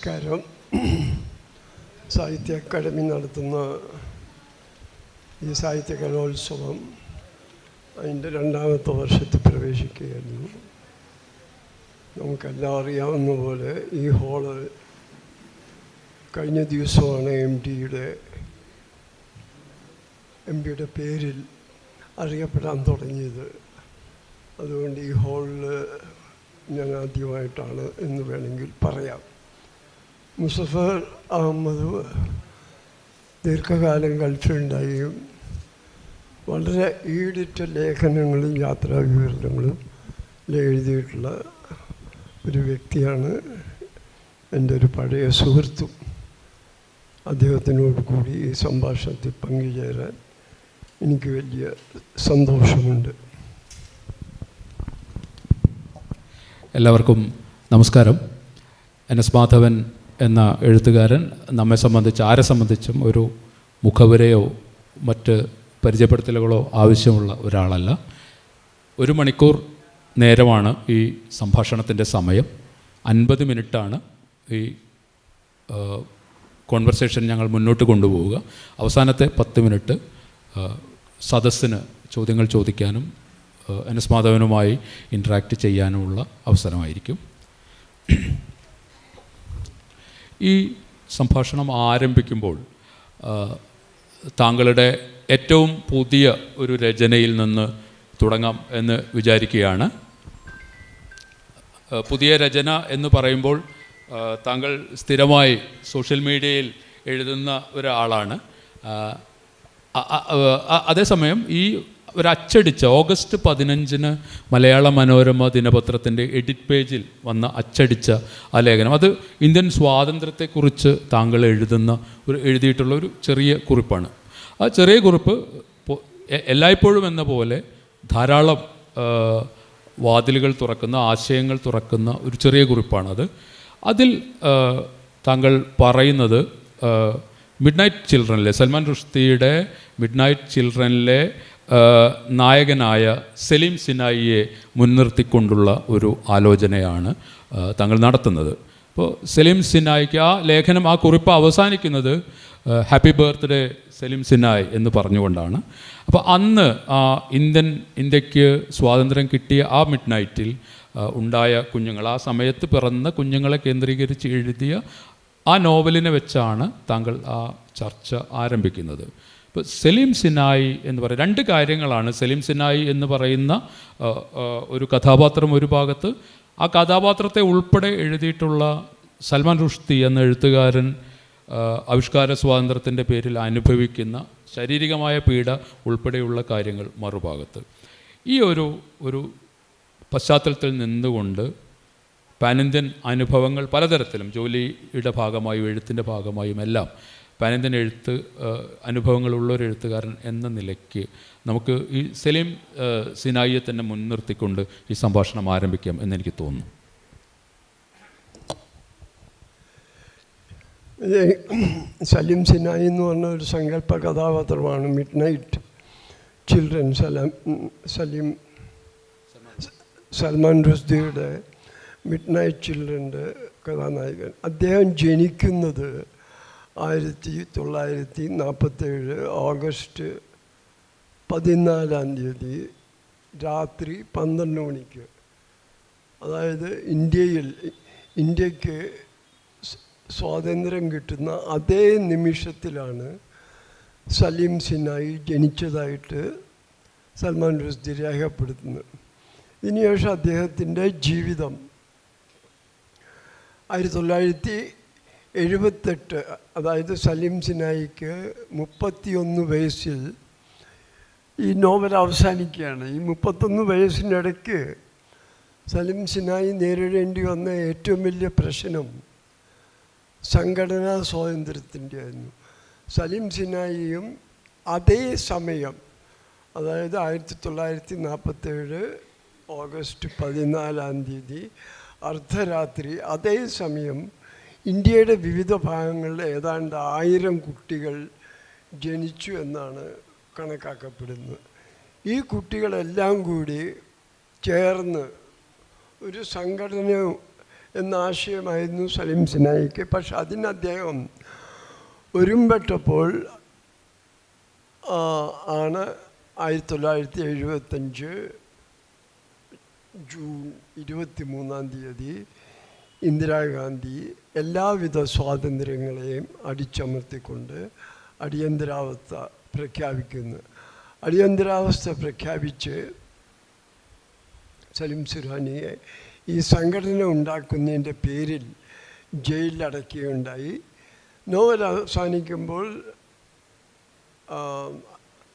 നമസ്കാരം. സാഹിത്യ അക്കാദമി നടത്തുന്ന ഈ സാഹിത്യ കലോത്സവം അതിൻ്റെ 2ാമത്തെ വർഷത്തിൽ പ്രവേശിക്കുകയായിരുന്നു. നമുക്കെല്ലാം അറിയാവുന്ന പോലെ ഈ ഹോള് കഴിഞ്ഞ ദിവസമാണ് എം പിയുടെ പേരിൽ അറിയപ്പെടാൻ തുടങ്ങിയത്. അതുകൊണ്ട് ഈ ഹോളിൽ ഞാൻ ആദ്യമായിട്ടാണ് എന്ന് വേണമെങ്കിൽ പറയാം. മുസഫർ അഹമ്മദ് ദീർഘകാലം ഗൾഫിലുണ്ടായും വളരെ ഈടിറ്റ ലേഖനങ്ങളും യാത്രാ വിവരണങ്ങളും എഴുതിയിട്ടുള്ള ഒരു വ്യക്തിയാണ്. എൻ്റെ ഒരു പഴയ സുഹൃത്തും. അദ്ദേഹത്തിനോട് കൂടി ഈ സംഭാഷണത്തിൽ പങ്കുചേരാൻ എനിക്ക് വലിയ സന്തോഷമുണ്ട്. എല്ലാവർക്കും നമസ്കാരം. NS മാധവൻ എന്ന എഴുത്തുകാരൻ നമ്മെ സംബന്ധിച്ച് ആരെ സംബന്ധിച്ചും ഒരു മുഖവരയോ മറ്റ് പരിചയപ്പെടുത്തലുകളോ ആവശ്യമുള്ള ഒരാളല്ല. 1 മണിക്കൂർ നേരമാണ് ഈ സംഭാഷണത്തിൻ്റെ സമയം. 50 മിനിറ്റാണ് ഈ കോൺവെർസേഷൻ ഞങ്ങൾ മുന്നോട്ട് കൊണ്ടുപോവുക. അവസാനത്തെ 10 മിനിറ്റ് സദസ്സിന് ചോദ്യങ്ങൾ ചോദിക്കാനും NS മാധവനുമായി ഇൻട്രാക്റ്റ് ചെയ്യാനുമുള്ള അവസരമായിരിക്കും. ഈ സംഭാഷണം ആരംഭിക്കുമ്പോൾ താങ്കളുടെ ഏറ്റവും പുതിയ ഒരു രചനയിൽ നിന്ന് തുടങ്ങാം എന്ന് വിചാരിക്കുകയാണ്. പുതിയ രചന എന്ന് പറയുമ്പോൾ താങ്കൾ സ്ഥിരമായി സോഷ്യൽ മീഡിയയിൽ എഴുതുന്ന ഒരാളാണ്. അതേസമയം ഈ ഒരു അച്ചടിച്ച ഓഗസ്റ്റ് 15 മലയാള മനോരമ ദിനപത്രത്തിൻ്റെ എഡിറ്റ് പേജിൽ വന്ന അച്ചടിച്ച ആ ലേഖനം, അത് ഇന്ത്യൻ സ്വാതന്ത്ര്യത്തെക്കുറിച്ച് താങ്കൾ എഴുതിയിട്ടുള്ള ഒരു ചെറിയ കുറിപ്പാണ്. ആ ചെറിയ കുറിപ്പ് എല്ലായ്പ്പോഴും എന്ന പോലെ ധാരാളം വാതിലുകൾ തുറക്കുന്ന, ആശയങ്ങൾ തുറക്കുന്ന ഒരു ചെറിയ കുറിപ്പാണത്. അതിൽ താങ്കൾ പറയുന്നത് മിഡ്നൈറ്റ് ചിൽഡ്രനിലെ സൽമാൻ റുഷ്ദിയുടെ മിഡ്നൈറ്റ് ചിൽഡ്രനിലെ നായകനായ സലീം സിനായിയെ മുൻനിർത്തിക്കൊണ്ടുള്ള ഒരു ആലോചനയാണ് താങ്കൾ നടത്തുന്നത്. അപ്പോൾ സലീം സിനായിക്ക് ആ ലേഖനം, ആ കുറിപ്പ് അവസാനിക്കുന്നത് ഹാപ്പി ബർത്ത്ഡേ സലീം സിനായ് എന്ന് പറഞ്ഞുകൊണ്ടാണ്. അപ്പോൾ അന്ന് ഇന്ത്യക്ക് സ്വാതന്ത്ര്യം കിട്ടിയ ആ മിഡ് നൈറ്റിൽ ഉണ്ടായ കുഞ്ഞുങ്ങൾ, ആ സമയത്ത് പിറന്ന കുഞ്ഞുങ്ങളെ കേന്ദ്രീകരിച്ച് എഴുതിയ ആ നോവലിനെ വെച്ചാണ് താങ്കൾ ആ ചർച്ച ആരംഭിക്കുന്നത്. ഇപ്പോൾ സലീം സിനായി എന്ന് പറയുന്ന 2 കാര്യങ്ങളാണ്. സലീം സിനായി എന്ന് പറയുന്ന ഒരു കഥാപാത്രം ഒരു ഭാഗത്ത്, ആ കഥാപാത്രത്തെ ഉൾപ്പെടെ എഴുതിയിട്ടുള്ള സൽമാൻ റുഷ്ദി എന്ന എഴുത്തുകാരൻ ആവിഷ്കാര സ്വാതന്ത്ര്യത്തിൻ്റെ പേരിൽ അനുഭവിക്കുന്ന ശാരീരികമായ പീഡ ഉൾപ്പെടെയുള്ള കാര്യങ്ങൾ മറുഭാഗത്ത്. ഈ ഒരു പശ്ചാത്തലത്തിൽ നിന്നുകൊണ്ട് പാനിന്ത്യൻ അനുഭവങ്ങൾ പലതരത്തിലും, ജോലിയുടെ ഭാഗമായും എഴുത്തിൻ്റെ ഭാഗമായും എല്ലാം പാനിന്ത്യൻ അനുഭവങ്ങളുള്ളൊരു എഴുത്തുകാരൻ എന്ന നിലയ്ക്ക് നമുക്ക് ഈ സലീം സിനായിയെ തന്നെ മുൻനിർത്തിക്കൊണ്ട് ഈ സംഭാഷണം ആരംഭിക്കാം എന്നെനിക്ക് തോന്നുന്നു. സലീം സിനായി എന്ന് പറഞ്ഞ ഒരു സങ്കല്പ കഥാപാത്രമാണ് മിഡ് നൈറ്റ് ചിൽഡ്രൻ. സൽമാൻ റുഷ്ദിയുടെ മിഡ് നൈറ്റ് ചിൽഡ്രൻ്റെ കഥാനായകൻ. അദ്ദേഹം ജനിക്കുന്നത് 1947 ഓഗസ്റ്റ് 14 രാത്രി 12 മണിക്ക്. അതായത് ഇന്ത്യക്ക് സ്വാതന്ത്ര്യം കിട്ടുന്ന അതേ നിമിഷത്തിലാണ് സലീം സിനായി ജനിച്ചതായിട്ട് സൽമാൻ റുഷ്ദി രേഖപ്പെടുത്തുന്നത്. ഇതിനുശേഷം അദ്ദേഹത്തിൻ്റെ ജീവിതം 1978, അതായത് സലീം സിനായിക്ക് 31 വയസ്സിൽ ഈ നോവൽ അവസാനിക്കുകയാണ്. ഈ 31 വയസ്സിനിടയ്ക്ക് സലീം സിനായി നേരിടേണ്ടി വന്ന ഏറ്റവും വലിയ പ്രശ്നം സംഘടനാ സ്വാതന്ത്ര്യത്തിൻ്റെ ആയിരുന്നു. സലീം സിനായിയും അതേ സമയം, അതായത് 1947 ഓഗസ്റ്റ് 14 അർദ്ധരാത്രി, അതേ സമയം ഇന്ത്യയുടെ വിവിധ ഭാഗങ്ങളിൽ ഏതാണ്ട് 1000 കുട്ടികൾ ജനിച്ചു എന്നാണ് കണക്കാക്കപ്പെടുന്നത്. ഈ കുട്ടികളെല്ലാം കൂടി ചേർന്ന് ഒരു സംഘടന എന്ന ആശയമായിരുന്നു സലിം സിനായിക്ക്. പക്ഷെ അതിന് അദ്ദേഹം ഒരുമ്പെട്ടപ്പോൾ ആണ് 1975 ജൂൺ 23 ഇന്ദിരാഗാന്ധി എല്ലാവിധ സ്വാതന്ത്ര്യങ്ങളെയും അടിച്ചമർത്തിക്കൊണ്ട് അടിയന്തരാവസ്ഥ പ്രഖ്യാപിക്കുന്നു. അടിയന്തരാവസ്ഥ പ്രഖ്യാപിച്ച് സലിം സുഹാനിയെ ഈ സംഘടന ഉണ്ടാക്കുന്നതിൻ്റെ പേരിൽ ജയിലിലടക്കുകയുണ്ടായി. നോവൽ അവസാനിക്കുമ്പോൾ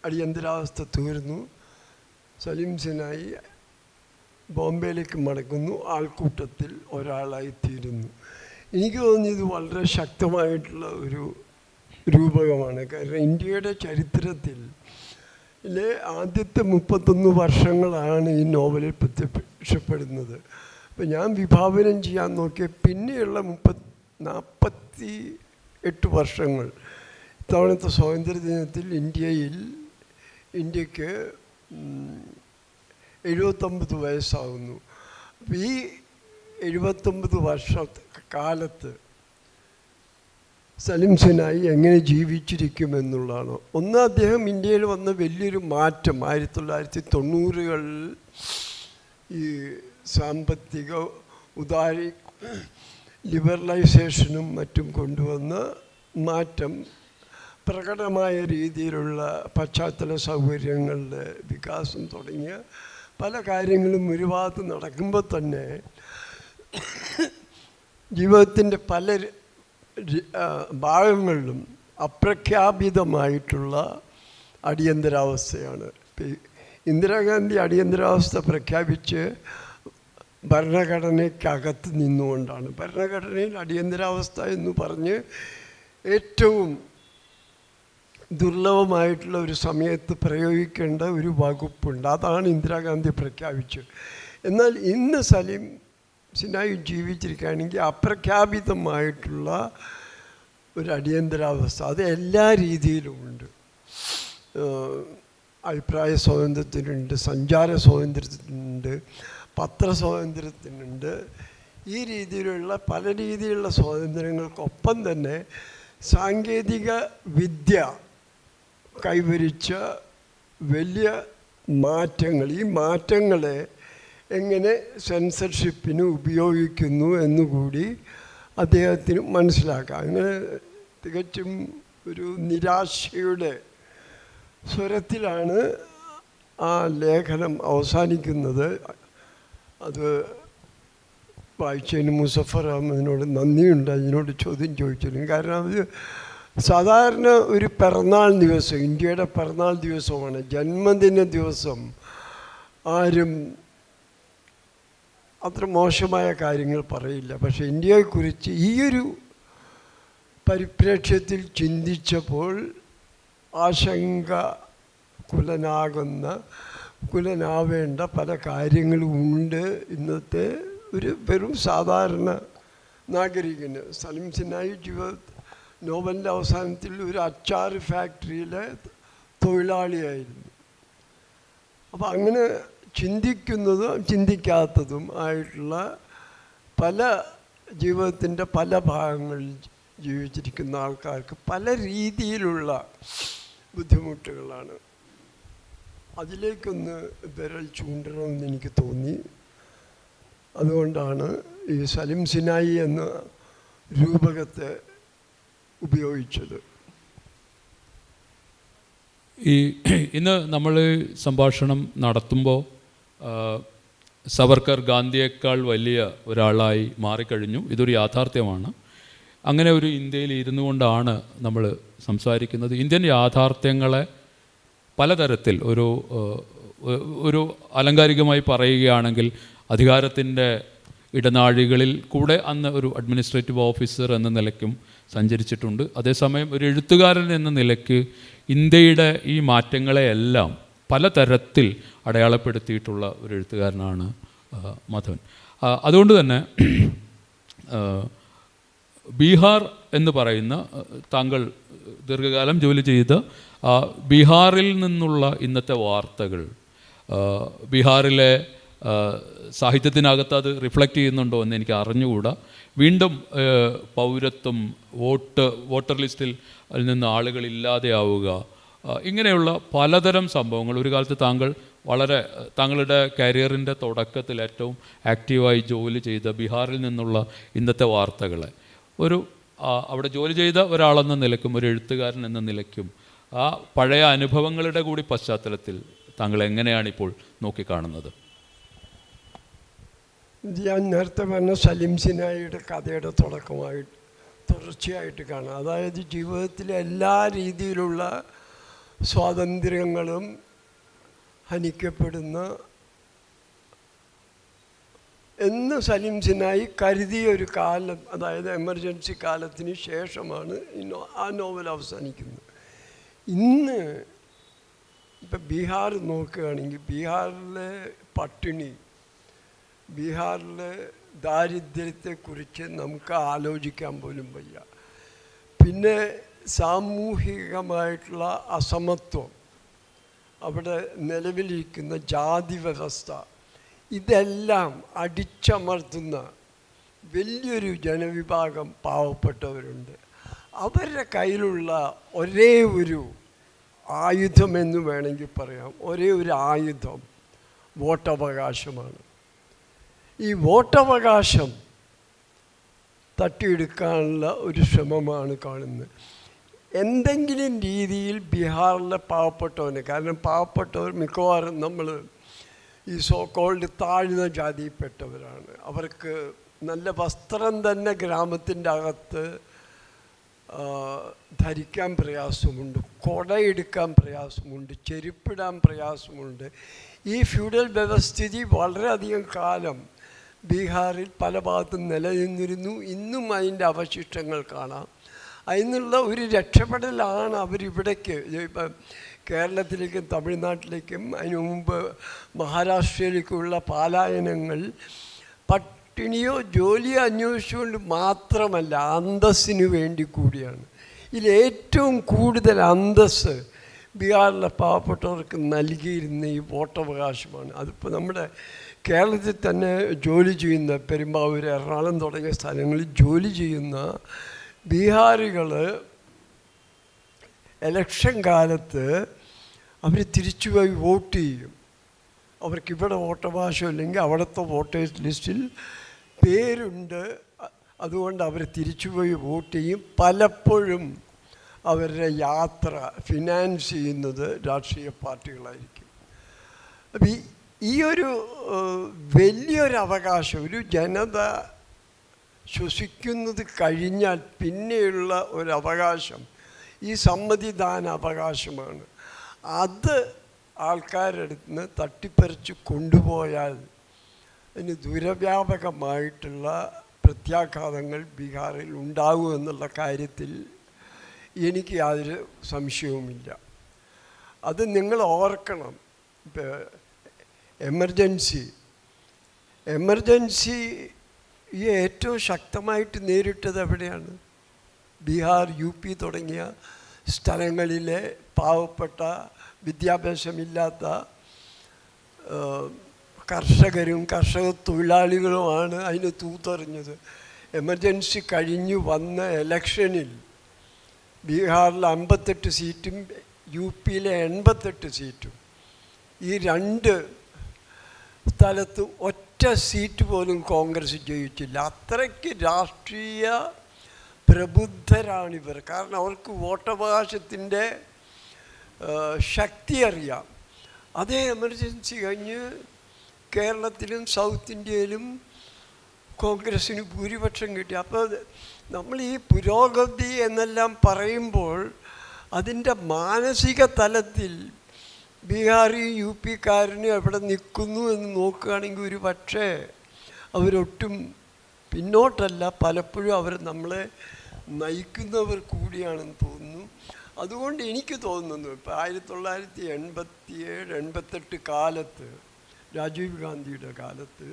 അടിയന്തരാവസ്ഥ തീർന്നു. സലിം സിനായി ബോംബെയിലേക്ക് മടങ്ങുന്നു, ആൾക്കൂട്ടത്തിൽ ഒരാളായിത്തീരുന്നു. എനിക്ക് തോന്നിയത് വളരെ ശക്തമായിട്ടുള്ള ഒരു രൂപകമാണ്. കാരണം ഇന്ത്യയുടെ ചരിത്രത്തിൽ ആദ്യത്തെ 31 വർഷങ്ങളാണ് ഈ നോവലിൽ പ്രത്യക്ഷപ്പെടുന്നത്. അപ്പം ഞാൻ വിഭാവനം ചെയ്യാൻ നോക്കിയ പിന്നെയുള്ള 48 വർഷങ്ങൾ ഇത്തവണത്തെ സ്വാതന്ത്ര്യദിനത്തിൽ ഇന്ത്യക്ക് 79 വയസ്സാകുന്നു. ഈ 79 വർഷ കാലത്ത് സലിം സിനായി എങ്ങനെ ജീവിച്ചിരിക്കുമെന്നുള്ളതാണ്. ഒന്ന്, അദ്ദേഹം ഇന്ത്യയിൽ വന്ന വലിയൊരു മാറ്റം 1990കളിൽ ഈ സാമ്പത്തിക ലിബറലൈസേഷനും മറ്റും കൊണ്ടുവന്ന മാറ്റം, പ്രകടമായ രീതിയിലുള്ള പശ്ചാത്തല സൗകര്യങ്ങളുടെ വികാസം തുടങ്ങിയ പല കാര്യങ്ങളും ഒരു ഭാഗത്ത് നടക്കുമ്പോൾ തന്നെ ജീവിതത്തിൻ്റെ പല ഭാഗങ്ങളിലും അപ്രഖ്യാപിതമായിട്ടുള്ള അടിയന്തരാവസ്ഥയാണ്. ഇന്ദിരാഗാന്ധി അടിയന്തരാവസ്ഥ പ്രഖ്യാപിച്ച് ഭരണഘടനയ്ക്കകത്ത് നിന്നുകൊണ്ടാണ്. ഭരണഘടനയിൽ അടിയന്തരാവസ്ഥ എന്ന് പറഞ്ഞ് ഏറ്റവും ദുർലഭമായിട്ടുള്ള ഒരു സമയത്ത് പ്രയോഗിക്കേണ്ട ഒരു വകുപ്പുണ്ട്. അതാണ് ഇന്ദിരാഗാന്ധി പ്രഖ്യാപിച്ചത്. എന്നാൽ ഇന്ന് സലിം സിനായി ജീവിച്ചിരിക്കുകയാണെങ്കിൽ അപ്രഖ്യാപിതമായിട്ടുള്ള ഒരു അടിയന്തരാവസ്ഥ അത് എല്ലാ രീതിയിലുമുണ്ട്. അഭിപ്രായ സ്വാതന്ത്ര്യത്തിനുണ്ട്, സഞ്ചാര സ്വാതന്ത്ര്യത്തിനുണ്ട്, പത്രസ്വാതന്ത്ര്യത്തിനുണ്ട്. ഈ രീതിയിലുള്ള പല രീതിയിലുള്ള സ്വാതന്ത്ര്യങ്ങൾക്കൊപ്പം തന്നെ സാങ്കേതിക വിദ്യ കൈവരിച്ച വലിയ മാറ്റങ്ങൾ, ഈ മാറ്റങ്ങളെ എങ്ങനെ സെൻസർഷിപ്പിന് ഉപയോഗിക്കുന്നു എന്നുകൂടി അദ്ദേഹത്തിന് മനസ്സിലാക്കാം. അങ്ങനെ തികച്ചും ഒരു നിരാശയുടെ സ്വരത്തിലാണ് ആ ലേഖനം അവസാനിക്കുന്നത്. അത് വായിച്ചതിന് മുസഫർ അഹമ്മദിനോട് നന്ദിയുണ്ട്, അതിനോട് ചോദ്യം ചോദിച്ചിരുന്നു. കാരണം അത് സാധാരണ ഒരു പിറന്നാൾ ദിവസം, ഇന്ത്യയുടെ പിറന്നാൾ ദിവസമാണ്, ജന്മദിന ദിവസം ആരും അത്ര മോശമായ കാര്യങ്ങൾ പറയില്ല. പക്ഷേ ഇന്ത്യയെക്കുറിച്ച് ഈയൊരു പരിപ്രേക്ഷ്യത്തിൽ ചിന്തിച്ചപ്പോൾ കുലനാവേണ്ട പല കാര്യങ്ങളും ഉണ്ട് ഇന്നത്തെ ഒരു വെറും സാധാരണ നാഗരികന്. സലിം സിനായി നോവലിൻ്റെ അവസാനത്തിൽ ഒരു അച്ചാർ ഫാക്ടറിയിലെ തൊഴിലാളിയായിരുന്നു. അപ്പം അങ്ങനെ ചിന്തിക്കുന്നതും ചിന്തിക്കാത്തതും ആയിട്ടുള്ള പല ജീവിതത്തിൻ്റെ പല ഭാഗങ്ങളിൽ ജീവിച്ചിരിക്കുന്ന ആൾക്കാർക്ക് പല രീതിയിലുള്ള ബുദ്ധിമുട്ടുകളാണ്. അതിലേക്കൊന്ന് വിരൽ ചൂണ്ടണമെന്ന് എനിക്ക് തോന്നി. അതുകൊണ്ടാണ് ഈ സലിം സിനായി എന്ന രൂപകത്തെ ഉപയോഗിച്ചത്. ഇന്ന് നമ്മൾ സംഭാഷണം നടത്തുമ്പോൾ സവർക്കർ ഗാന്ധിയേക്കാൾ വലിയ ഒരാളായി മാറിക്കഴിഞ്ഞു. ഇതൊരു യാഥാർത്ഥ്യമാണ്. അങ്ങനെ ഒരു ഇന്ത്യയിൽ ഇരുന്നു കൊണ്ടാണ് നമ്മൾ സംസാരിക്കുന്നത്. ഇന്ത്യൻ യാഥാർത്ഥ്യങ്ങളെ പലതരത്തിൽ ഒരു അലങ്കാരികമായി പറയുകയാണെങ്കിൽ അധികാരത്തിൻ്റെ ഇടനാഴികളിൽ കൂടെ അന്ന് ഒരു അഡ്മിനിസ്ട്രേറ്റീവ് ഓഫീസർ എന്ന നിലയ്ക്കും സഞ്ചരിച്ചിട്ടുണ്ട്. അതേസമയം ഒരു എഴുത്തുകാരൻ എന്ന നിലയ്ക്ക് ഇന്ത്യയുടെ ഈ മാറ്റങ്ങളെയെല്ലാം പലതരത്തിൽ അടയാളപ്പെടുത്തിയിട്ടുള്ള ഒരു എഴുത്തുകാരനാണ് മാധവൻ. അതുകൊണ്ട് തന്നെ ബീഹാർ എന്ന് പറയുന്ന, താങ്കൾ ദീർഘകാലം ജോലി ചെയ്ത ബീഹാറിൽ നിന്നുള്ള ഇന്നത്തെ വാർത്തകൾ, ബീഹാറിലെ സാഹിത്യത്തിനകത്ത് അത് റിഫ്ലക്റ്റ് ചെയ്യുന്നുണ്ടോ എന്ന് എനിക്ക് അറിഞ്ഞുകൂടാ. വീണ്ടും പൗരത്വം, വോട്ടർ ലിസ്റ്റിൽ നിന്ന് ആളുകൾ ഇല്ലാതെയാവുക, ഇങ്ങനെയുള്ള പലതരം സംഭവങ്ങൾ. ഒരു കാലത്ത് താങ്കളുടെ കരിയറിൻ്റെ തുടക്കത്തിൽ ഏറ്റവും ആക്റ്റീവായി ജോലി ചെയ്ത ബീഹാറിൽ നിന്നുള്ള ഇന്നത്തെ വാർത്തകളെ അവിടെ ജോലി ചെയ്ത ഒരാളെന്ന നിലയ്ക്കും ഒരു എഴുത്തുകാരൻ എന്ന നിലയ്ക്കും ആ പഴയ അനുഭവങ്ങളുടെ കൂടി പശ്ചാത്തലത്തിൽ താങ്കൾ എങ്ങനെയാണ് ഇപ്പോൾ നോക്കിക്കാണുന്നത്? ഞാൻ നേരത്തെ പറഞ്ഞ സലിം സിനായിയുടെ കഥയുടെ തുടർച്ചയായിട്ട് കാണാം. അതായത് ജീവിതത്തിലെ എല്ലാ രീതിയിലുള്ള സ്വാതന്ത്ര്യങ്ങളും ഹനിക്കപ്പെടുന്ന എന്ന് സലിം സിനായി കരുതിയ ഒരു കാലം, അതായത് എമർജൻസി കാലത്തിന് ശേഷമാണ് ആ നോവൽ അവസാനിക്കുന്നത്. ഇന്ന് ഇപ്പം ബീഹാർ നോക്കുകയാണെങ്കിൽ ബീഹാറിലെ പട്ടിണി, ബീഹാറിലെ ദാരിദ്ര്യത്തെക്കുറിച്ച് നമുക്ക് ആലോചിക്കാൻ പോലും വയ്യ. പിന്നെ സാമൂഹികമായിട്ടുള്ള അസമത്വം, അവിടെ നിലവിലിരിക്കുന്ന ജാതി വ്യവസ്ഥ, ഇതെല്ലാം അടിച്ചമർത്തുന്ന വലിയൊരു ജനവിഭാഗം പാവപ്പെട്ടവരുണ്ട്. അവരുടെ കയ്യിലുള്ള ഒരേ ഒരു ആയുധമെന്ന് വേണമെങ്കിൽ പറയാം, ഒരേ ഒരു ആയുധം വോട്ടവകാശമാണ്. ഈ വോട്ടവകാശം തട്ടിയെടുക്കാനുള്ള ഒരു ശ്രമമാണ് കാണുന്നത്. എന്തെങ്കിലും രീതിയിൽ ബീഹാറിലെ പാവപ്പെട്ടവന്, കാരണം പാവപ്പെട്ടവർ മിക്കവാറും നമ്മൾ ഈ സോക്കോൾഡ് താഴ്ന്ന ജാതിയിൽപ്പെട്ടവരാണ്. അവർക്ക് നല്ല വസ്ത്രം തന്നെ ഗ്രാമത്തിൻ്റെ അകത്ത് ധരിക്കാൻ പ്രയാസമുണ്ട്, കുടയെടുക്കാൻ പ്രയാസമുണ്ട്, ചെരുപ്പിടാൻ പ്രയാസമുണ്ട്. ഈ ഫ്യൂഡൽ വ്യവസ്ഥിതി വളരെയധികം കാലം ബീഹാറിൽ പല ഭാഗത്തും നിലനിന്നിരുന്നു. ഇന്നും അതിൻ്റെ അവശിഷ്ടങ്ങൾ കാണാം. അതിനുള്ള ഒരു രക്ഷപ്പെടലാണ് അവരിവിടേക്ക്, ഇപ്പം കേരളത്തിലേക്കും തമിഴ്നാട്ടിലേക്കും അതിനു മുമ്പ് മഹാരാഷ്ട്രയിലേക്കുള്ള പലായനങ്ങൾ പട്ടിണിയോ ജോലിയോ അന്വേഷിച്ചുകൊണ്ട് മാത്രമല്ല, അന്തസ്സിന് വേണ്ടി കൂടിയാണ്. ഇതിലേറ്റവും കൂടുതൽ അന്തസ്സ് ബീഹാറിലെ പാവപ്പെട്ടവർക്ക് നൽകിയിരുന്ന ഈ വോട്ടവകാശമാണ്. അതിപ്പോൾ നമ്മുടെ കേരളത്തിൽ തന്നെ ജോലി ചെയ്യുന്ന പെരുമ്പാവൂർ, എറണാകുളം തുടങ്ങിയ സ്ഥലങ്ങളിൽ ജോലി ചെയ്യുന്ന ബീഹാറികൾ ഇലക്ഷൻ കാലത്ത് അവർ തിരിച്ചുപോയി വോട്ട് ചെയ്യും. അവർക്കിവിടെ വോട്ടവകാശം ഇല്ലെങ്കിൽ അവിടുത്തെ വോട്ടേഴ്സ് ലിസ്റ്റിൽ പേരുണ്ട്, അതുകൊണ്ട് അവർ തിരിച്ചുപോയി വോട്ട് ചെയ്യും. പലപ്പോഴും അവരുടെ യാത്ര ഫിനാൻസ് ചെയ്യുന്നത് രാഷ്ട്രീയ പാർട്ടികളായിരിക്കും. അപ്പം ഈ ഒരു വലിയൊരു അവകാശം ഒരു ജനത ശ്വസിക്കുന്നത് കഴിഞ്ഞാൽ പിന്നെയുള്ള ഒരു അവകാശം ഈ സമ്മതിദാന അവകാശമാണ്. അത് ആൾക്കാരുടെ അടുത്ത് നിന്ന് തട്ടിപ്പറിച്ച് കൊണ്ടുപോയാൽ അതിന് ദുരവ്യാപകമായിട്ടുള്ള പ്രത്യാഘാതങ്ങൾ ബീഹാറിൽ ഉണ്ടാകുമെന്നുള്ള കാര്യത്തിൽ എനിക്ക് യാതൊരു സംശയവുമില്ല. അത് നിങ്ങൾ ഓർക്കണം. എമർജൻസി ഈ ഏറ്റവും ശക്തമായിട്ട് നേരിട്ടത് എവിടെയാണ്? ബീഹാർ, UP തുടങ്ങിയ സ്ഥലങ്ങളിലെ പാവപ്പെട്ട വിദ്യാഭ്യാസമില്ലാത്ത കർഷകരും കർഷക തൊഴിലാളികളുമാണ് അതിന് തൂത്തെറിഞ്ഞത്. എമർജൻസി കഴിഞ്ഞു വന്ന ഇലക്ഷനിൽ ബീഹാറിൽ 58 സീറ്റും UPയിലെ 88 സീറ്റും, ഈ രണ്ട് സ്ഥലത്ത് ഒറ്റ സീറ്റ് പോലും കോൺഗ്രസ് ജയിച്ചില്ല. അത്രയ്ക്ക് രാഷ്ട്രീയ പ്രബുദ്ധരാണിവർ. കാരണം അവർക്ക് വോട്ടവകാശത്തിൻ്റെ ശക്തി അറിയാം. അതേ എമർജൻസി കഴിഞ്ഞ് കേരളത്തിലും സൗത്ത് ഇന്ത്യയിലും കോൺഗ്രസ്സിന് ഭൂരിപക്ഷം കിട്ടി. അപ്പോൾ നമ്മൾ ഈ പുരോഗതി എന്നെല്ലാം പറയുമ്പോൾ അതിൻ്റെ മാനസിക തലത്തിൽ ബീഹാറി UPക്കാരന് എവിടെ നിൽക്കുന്നു എന്ന് നോക്കുകയാണെങ്കിൽ ഒരു പക്ഷേ അവരൊട്ടും പിന്നോട്ടല്ല, പലപ്പോഴും അവർ നമ്മളെ നയിക്കുന്നവർ കൂടിയാണെന്ന് തോന്നുന്നു. അതുകൊണ്ട് എനിക്ക് തോന്നുന്നു ഇപ്പോൾ 1987-88 കാലത്ത്, രാജീവ് ഗാന്ധിയുടെ കാലത്ത്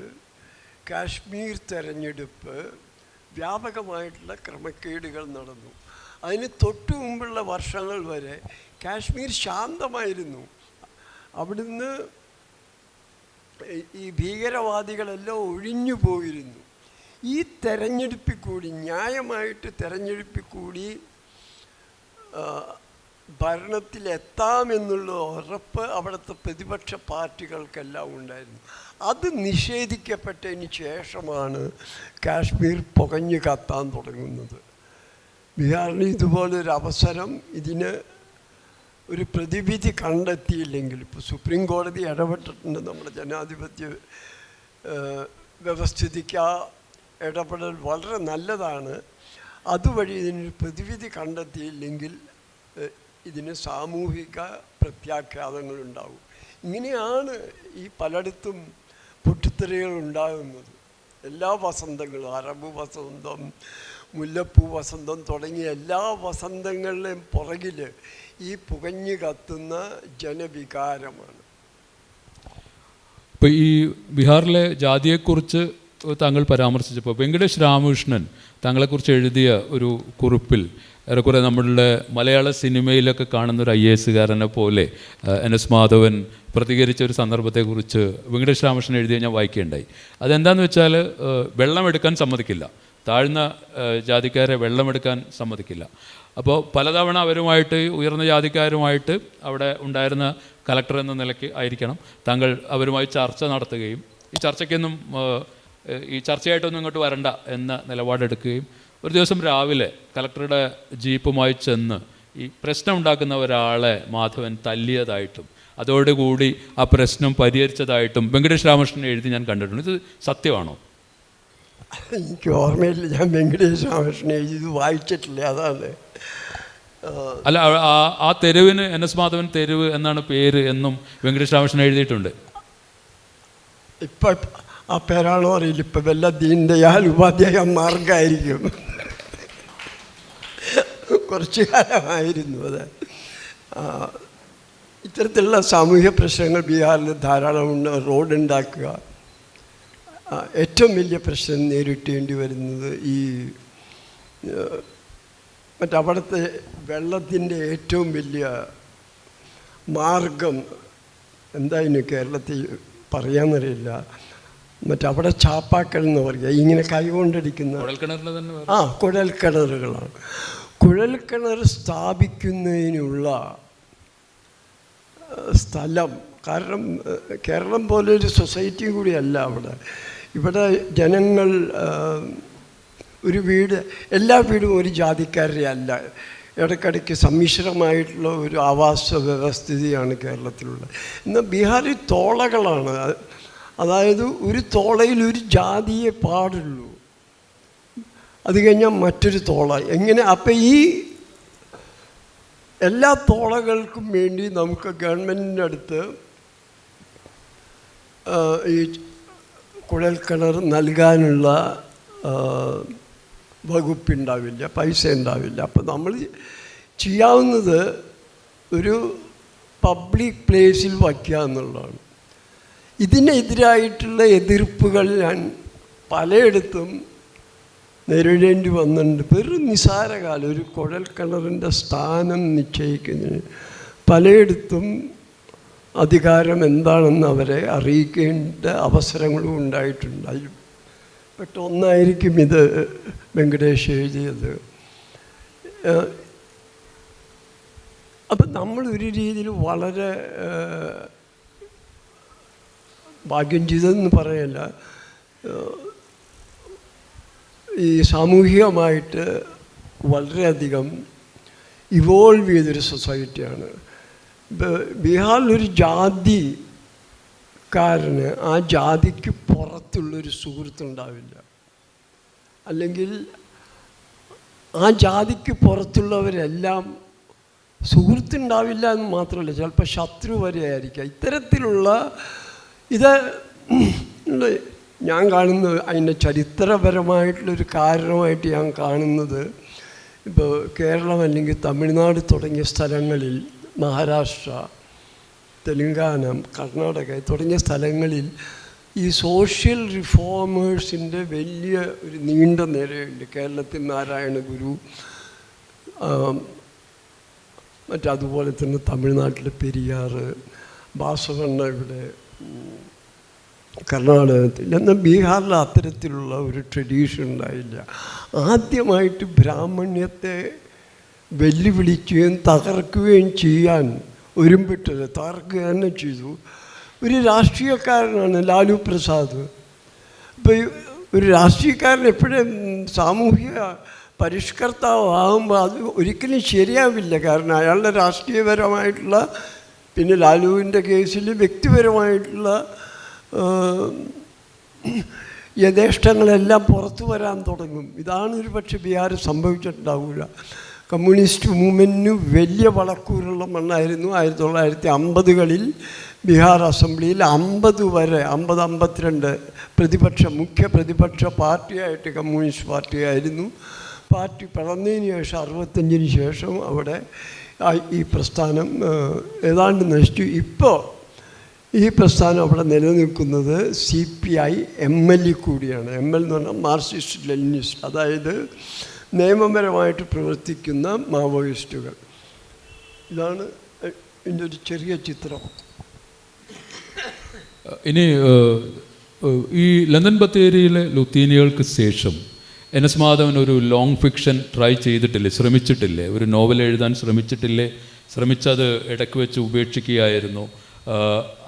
കാശ്മീർ തെരഞ്ഞെടുപ്പ് വ്യാപകമായിട്ടുള്ള ക്രമക്കേടുകൾ നടന്നു. അതിന് തൊട്ടു മുമ്പുള്ള വർഷങ്ങൾ വരെ കാശ്മീർ ശാന്തമായിരുന്നു. അവിടുന്ന് ഈ ഭീകരവാദികളെല്ലാം ഒഴിഞ്ഞു പോയിരുന്നു. ഈ തെരഞ്ഞെടുപ്പിൽ കൂടി, ന്യായമായിട്ട് തെരഞ്ഞെടുപ്പിൽ കൂടി ഭരണത്തിലെത്താമെന്നുള്ള ഉറപ്പ് അവിടുത്തെ പ്രതിപക്ഷ പാർട്ടികൾക്കെല്ലാം ഉണ്ടായിരുന്നു. അത് നിഷേധിക്കപ്പെട്ടതിന് ശേഷമാണ് കാശ്മീർ പുകഞ്ഞു കത്താൻ തുടങ്ങുന്നത്. ബീഹാറിൽ ഇതുപോലൊരു അവസരം, ഇതിന് ഒരു പ്രതിവിധി കണ്ടെത്തിയില്ലെങ്കിൽ, ഇപ്പോൾ സുപ്രീം കോടതി ഇടപെട്ടിട്ടുണ്ട്. നമ്മുടെ ജനാധിപത്യ വ്യവസ്ഥിതിക്ക് ഇടപെടൽ വളരെ നല്ലതാണ്. അതുവഴി ഇതിനൊരു പ്രതിവിധി കണ്ടെത്തിയില്ലെങ്കിൽ ഇതിന് സാമൂഹിക പ്രത്യാഘാതങ്ങളുണ്ടാവും. ഇങ്ങനെയാണ് ഈ പലയിടത്തും പൊട്ടിത്തെറികൾ ഉണ്ടാകുന്നത്. എല്ലാ വസന്തങ്ങളും, അറബ് വസന്തം, മുല്ലപ്പൂ വസന്തം തുടങ്ങിയ എല്ലാ വസന്തങ്ങളുടെയും പുറകിൽ ഈ പുകഞ്ഞു കത്തുന്ന ജനവികാരമാണ്. ഇപ്പോൾ ഈ ബീഹാറിലെ ജാതിയെക്കുറിച്ച് താങ്കൾ പരാമർശിച്ചപ്പോൾ വെങ്കടേഷ് രാമകൃഷ്ണൻ താങ്കളെക്കുറിച്ച് എഴുതിയ ഒരു കുറിപ്പിൽ ഏറെക്കുറെ നമ്മളുടെ മലയാള സിനിമയിലൊക്കെ കാണുന്ന ഒരു IAS പോലെ NS മാധവൻ പ്രതികരിച്ച ഒരു സന്ദർഭത്തെക്കുറിച്ച് വെങ്കടേഷ് രാമകൃഷ്ണൻ എഴുതിയ ഞാൻ വായിക്കുകയുണ്ടായി. അതെന്താണെന്ന് വെച്ചാൽ വെള്ളമെടുക്കാൻ സമ്മതിക്കില്ല, താഴ്ന്ന ജാതിക്കാരെ വെള്ളമെടുക്കാൻ സമ്മതിക്കില്ല. അപ്പോൾ പലതവണ അവരുമായിട്ട്, ഉയർന്ന ജാതിക്കാരുമായിട്ട് അവിടെ ഉണ്ടായിരുന്ന കലക്ടർ എന്ന നിലയ്ക്ക് ആയിരിക്കണം താങ്കൾ അവരുമായി ചർച്ച നടത്തുകയും ഈ ചർച്ചയ്ക്കൊന്നും ഈ ചർച്ചയായിട്ടൊന്നും ഇങ്ങോട്ട് വരണ്ട എന്ന നിലപാടെടുക്കുകയും ഒരു ദിവസം രാവിലെ കലക്ടറുടെ ജീപ്പുമായി ചെന്ന് ഈ പ്രശ്നം ഉണ്ടാക്കുന്ന ഒരാളെ മാധവൻ തല്ലിയതായിട്ടും അതോടുകൂടി ആ പ്രശ്നം പരിഹരിച്ചതായിട്ടും വെങ്കടേഷ് രാമകൃഷ്ണൻ എഴുതി ഞാൻ കണ്ടിട്ടുണ്ട്. ഇത് സത്യമാണോ? എനിക്ക് ഓർമ്മയില്ല, ഞാൻ വെങ്കടേഷ് രാമകൃഷ്ണൻ എഴുതി വായിച്ചിട്ടില്ല, അതാണ്. അല്ല, ആ തെരുവിന് NS മാധവൻ തെരുവ് എന്നാണ് പേര് എന്നും വെങ്കടേഷ് രാമകൃഷ്ണൻ എഴുതിയിട്ടുണ്ട്. ഇപ്പം ആ പേരാണോ അറിയില്ല. ഇപ്പം വല്ല ദീൻ ദയാൽ ഉപാധ്യായ മാർഗമായിരിക്കും. കുറച്ചു കാലമായിരുന്നു അത്. ഇത്തരത്തിലുള്ള സാമൂഹ്യ പ്രശ്നങ്ങൾ ബീഹാറിൽ ധാരാളമുണ്ട്. റോഡ് ഉണ്ടാക്കുക, ഏറ്റവും വലിയ പ്രശ്നം നേരിട്ടേണ്ടി വരുന്നത് ഈ മറ്റവിടുത്തെ വെള്ളത്തിൻ്റെ ഏറ്റവും വലിയ മാർഗം എന്തായിരുന്നു കേരളത്തിൽ പറയാമെന്നറിയില്ല. മറ്റവിടെ ചാപ്പാക്കൽ എന്ന് പറയുക, ഇങ്ങനെ കൈകൊണ്ടടിക്കുന്ന കുഴൽക്കിണറുകളാണ്. കുഴൽക്കിണർ സ്ഥാപിക്കുന്നതിനുള്ള സ്ഥലം, കാരണം കേരളം പോലൊരു സൊസൈറ്റി കൂടിയല്ല അവിടെ. ഇവിടെ ജനങ്ങൾ ഒരു വീട്, എല്ലാ വീടും ഒരു ജാതിക്കാരുടെ അല്ല. ഇടയ്ക്കിടയ്ക്ക് സമ്മിശ്രമായിട്ടുള്ള ഒരു ആവാസ വ്യവസ്ഥിതിയാണ് കേരളത്തിലുള്ളത്. എന്നാൽ ബീഹാറിൽ തോളകളാണ്. അതായത് ഒരു തോളയിൽ ഒരു ജാതിയെ പാടുള്ളൂ, അത് കഴിഞ്ഞാൽ മറ്റൊരു തോള, എങ്ങനെ. അപ്പം ഈ എല്ലാ തോളകൾക്കും വേണ്ടി നമുക്ക് ഗവൺമെൻറ്റിൻ്റെ അടുത്ത് ഈ കുഴൽക്കിണർ നൽകാനുള്ള വകുപ്പുണ്ടാവില്ല, പൈസ ഉണ്ടാവില്ല. അപ്പം നമ്മൾ ചെയ്യാവുന്നത് ഒരു പബ്ലിക് പ്ലേസിൽ വയ്ക്കുക എന്നുള്ളതാണ്. ഇതിനെതിരായിട്ടുള്ള എതിർപ്പുകൾ ഞാൻ പലയിടത്തും നേരിടേണ്ടി വന്നിട്ടുണ്ട്. വെറും നിസ്സാരകാലം ഒരു കുഴൽക്കിണറിൻ്റെ സ്ഥാനം നിശ്ചയിക്കുന്നതിന് പലയിടത്തും അധികാരം എന്താണെന്ന് അവരെ അറിയിക്കേണ്ട അവസരങ്ങളും ഉണ്ടായിട്ടുണ്ട്. അതിൽ പെട്ട ഒന്നായിരിക്കും ഇത് വെങ്കടേഷ് എഴുതിയത്. അപ്പം നമ്മൾ ഒരു രീതിയിൽ വളരെ ഭാഗ്യം ചെയ്തതെന്ന് പറയല്ല, ഈ സാമൂഹികമായിട്ട് വളരെയധികം ഇവോൾവ് ചെയ്തൊരു സൊസൈറ്റിയാണ്. ബീഹാറിലൊരു ജാതിക്കാരന് ആ ജാതിക്ക് പുറത്തുള്ളൊരു സുഹൃത്തുണ്ടാവില്ല, അല്ലെങ്കിൽ ആ ജാതിക്ക് പുറത്തുള്ളവരെല്ലാം സുഹൃത്തുണ്ടാവില്ല എന്ന് മാത്രമല്ല, ചിലപ്പോൾ ശത്രു വരെ ആയിരിക്കാം. ഇത്തരത്തിലുള്ള ഇത് ഞാൻ കാണുന്നത് അതിൻ്റെ ചരിത്രപരമായിട്ടുള്ളൊരു കാരണമായിട്ട് ഞാൻ കാണുന്നത്, ഇപ്പോൾ കേരളം അല്ലെങ്കിൽ തമിഴ്നാട് തുടങ്ങിയ സ്ഥലങ്ങളിൽ, മഹാരാഷ്ട്ര, തെലുങ്കാന, കർണാടക തുടങ്ങിയ സ്ഥലങ്ങളിൽ ഈ സോഷ്യൽ റിഫോമേഴ്സിൻ്റെ വലിയ ഒരു നീണ്ട നിരയുണ്ട്. കേരളത്തിൽ നാരായണ ഗുരു, മറ്റതുപോലെ തന്നെ തമിഴ്നാട്ടിലെ പെരിയാർ, ബാസവണ്ണ ഇവിടെ കർണാടകത്തിൽ. എന്നാൽ ബീഹാറിൽ അത്തരത്തിലുള്ള ഒരു ട്രഡീഷൻ ഉണ്ടായില്ല. ആദ്യമായിട്ട് ബ്രാഹ്മണ്യത്തെ വെല്ലുവിളിക്കുകയും തകർക്കുകയും ചെയ്യാൻ ഒരുമ്പിട്ടത്, തകർക്കുക തന്നെ ചെയ്തു ഒരു രാഷ്ട്രീയക്കാരനാണ് ലാലു പ്രസാദ്. അപ്പോൾ ഒരു രാഷ്ട്രീയക്കാരൻ എപ്പോഴും സാമൂഹിക പരിഷ്കർത്താവുമ്പോൾ അത് ഒരിക്കലും ശരിയാവില്ല. കാരണം അയാളുടെ രാഷ്ട്രീയപരമായിട്ടുള്ള, പിന്നെ ലാലുവിൻ്റെ കേസിൽ വ്യക്തിപരമായിട്ടുള്ള യഥേഷ്ടങ്ങളെല്ലാം പുറത്തു വരാൻ തുടങ്ങും. ഇതാണ് ഒരു പക്ഷേ ബീഹാർ സംഭവിച്ചിട്ടുണ്ടാവില്ല. കമ്മ്യൂണിസ്റ്റ് മൂവ്മെൻറ്റിന് വലിയ വളക്കൂറുള്ള മണ്ണായിരുന്നു. 1950കളിൽ ബീഹാർ അസംബ്ലിയിൽ 50 വരെ 52 മുഖ്യ പ്രതിപക്ഷ പാർട്ടിയായിട്ട് കമ്മ്യൂണിസ്റ്റ് പാർട്ടിയായിരുന്നു. പാർട്ടി പിളർന്നതിന് ശേഷം 65-ന് ശേഷം അവിടെ ഈ പ്രസ്ഥാനം ഏതാണ്ട് നശിച്ചു. ഇപ്പോൾ ഈ പ്രസ്ഥാനം അവിടെ നിലനിൽക്കുന്നത് CPI ML കൂടിയാണ്. ML എന്ന് പറഞ്ഞാൽ മാർക്സിസ്റ്റ് ലെനിനിസ്റ്റ്, അതായത് നിയമപരമായിട്ട് പ്രവർത്തിക്കുന്ന മാവോയിസ്റ്റുകൾ. ഇതാണ് ഇതിൻ്റെ ഒരു ചെറിയ ചിത്രം. ഇനി ഈ ലണ്ടൻ ബത്തേരിയിലെ ലുത്തീനിയകൾക്ക് ശേഷം NS മാധവൻ ഒരു ലോങ് ഫിക്ഷൻ ട്രൈ ചെയ്തിട്ടില്ലേ, ശ്രമിച്ചിട്ടില്ലേ? ഒരു നോവൽ എഴുതാൻ ശ്രമിച്ചിട്ടില്ലേ? ശ്രമിച്ചത് ഇടയ്ക്ക് വെച്ച് ഉപേക്ഷിക്കുകയായിരുന്നു.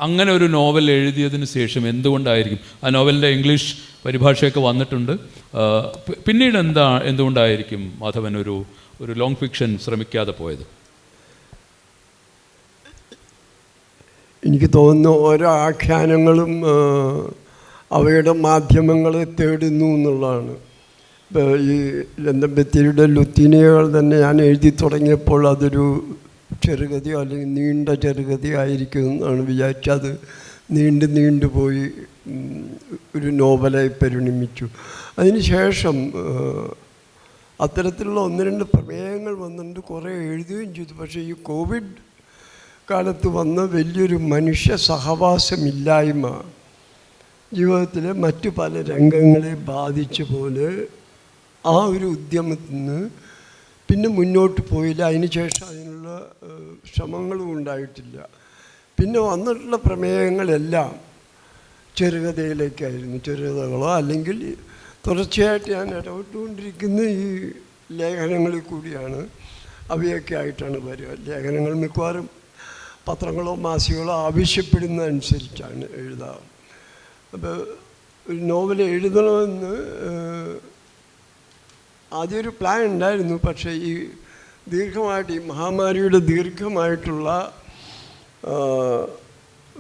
അങ്ങനെ ഒരു നോവൽ എഴുതിയതിന് ശേഷം എന്തുകൊണ്ടായിരിക്കും, ആ നോവലിൻ്റെ ഇംഗ്ലീഷ് പരിഭാഷയൊക്കെ വന്നിട്ടുണ്ട്, പിന്നീട് എന്തുകൊണ്ടായിരിക്കും മാധവൻ ഒരു ലോങ് ഫിക്ഷൻ ശ്രമിക്കാതെ പോയത്? എനിക്ക് തോന്നുന്നു ഓരോ ആഖ്യാനങ്ങളും അവയുടെ മാധ്യമങ്ങളെ തേടുന്നു എന്നുള്ളതാണ്. ഇപ്പോൾ ഈ ലണ്ടൻ ബത്തേരിയുടെ ലുത്തീനിയകൾ തന്നെ ഞാൻ എഴുതി തുടങ്ങിയപ്പോൾ അതൊരു ചെറുകഥയോ അല്ലെങ്കിൽ നീണ്ട ചെറുകഥയോ ആയിരിക്കും എന്നാണ് വിചാരിച്ചത്. നീണ്ടു പോയി ഒരു നോവലായി പരിണമിച്ചു. അതിനുശേഷം അത്തരത്തിലുള്ള 1-2 പ്രമേയങ്ങൾ വന്നിട്ടുണ്ട്, കുറേ എഴുതുകയും ചെയ്തു. പക്ഷേ ഈ കോവിഡ് കാലത്ത് വന്ന വലിയൊരു മനുഷ്യ സഹവാസമില്ലായ്മ ജീവിതത്തിലെ മറ്റു പല രംഗങ്ങളെ ബാധിച്ച പോലെ ആ ഒരു ഉദ്യമത്തിൽ നിന്ന് പിന്നെ മുന്നോട്ട് പോയില്ല. അതിനുശേഷം അതിനുള്ള ശ്രമങ്ങളും ഉണ്ടായിട്ടില്ല. പിന്നെ വന്നിട്ടുള്ള പ്രമേയങ്ങളെല്ലാം ചെറുകഥയിലേക്കായിരുന്നു. ചെറുകഥകളോ അല്ലെങ്കിൽ തുടർച്ചയായിട്ട് ഞാൻ ഇടപെട്ടുകൊണ്ടിരിക്കുന്ന ഈ ലേഖനങ്ങളിൽ കൂടിയാണ്. അവയൊക്കെ ആയിട്ടാണ് വരിക. ലേഖനങ്ങൾ മിക്കവാറും പത്രങ്ങളോ മാസികകളോ ആവശ്യപ്പെടുന്ന അനുസരിച്ചാണ് എഴുതാം. അപ്പോൾ ഒരു നോവൽ എഴുതണമെന്ന് ആദ്യമൊരു പ്ലാൻ ഉണ്ടായിരുന്നു. പക്ഷേ ഈ ദീർഘമായിട്ട് ഈ മഹാമാരിയുടെ ദീർഘമായിട്ടുള്ള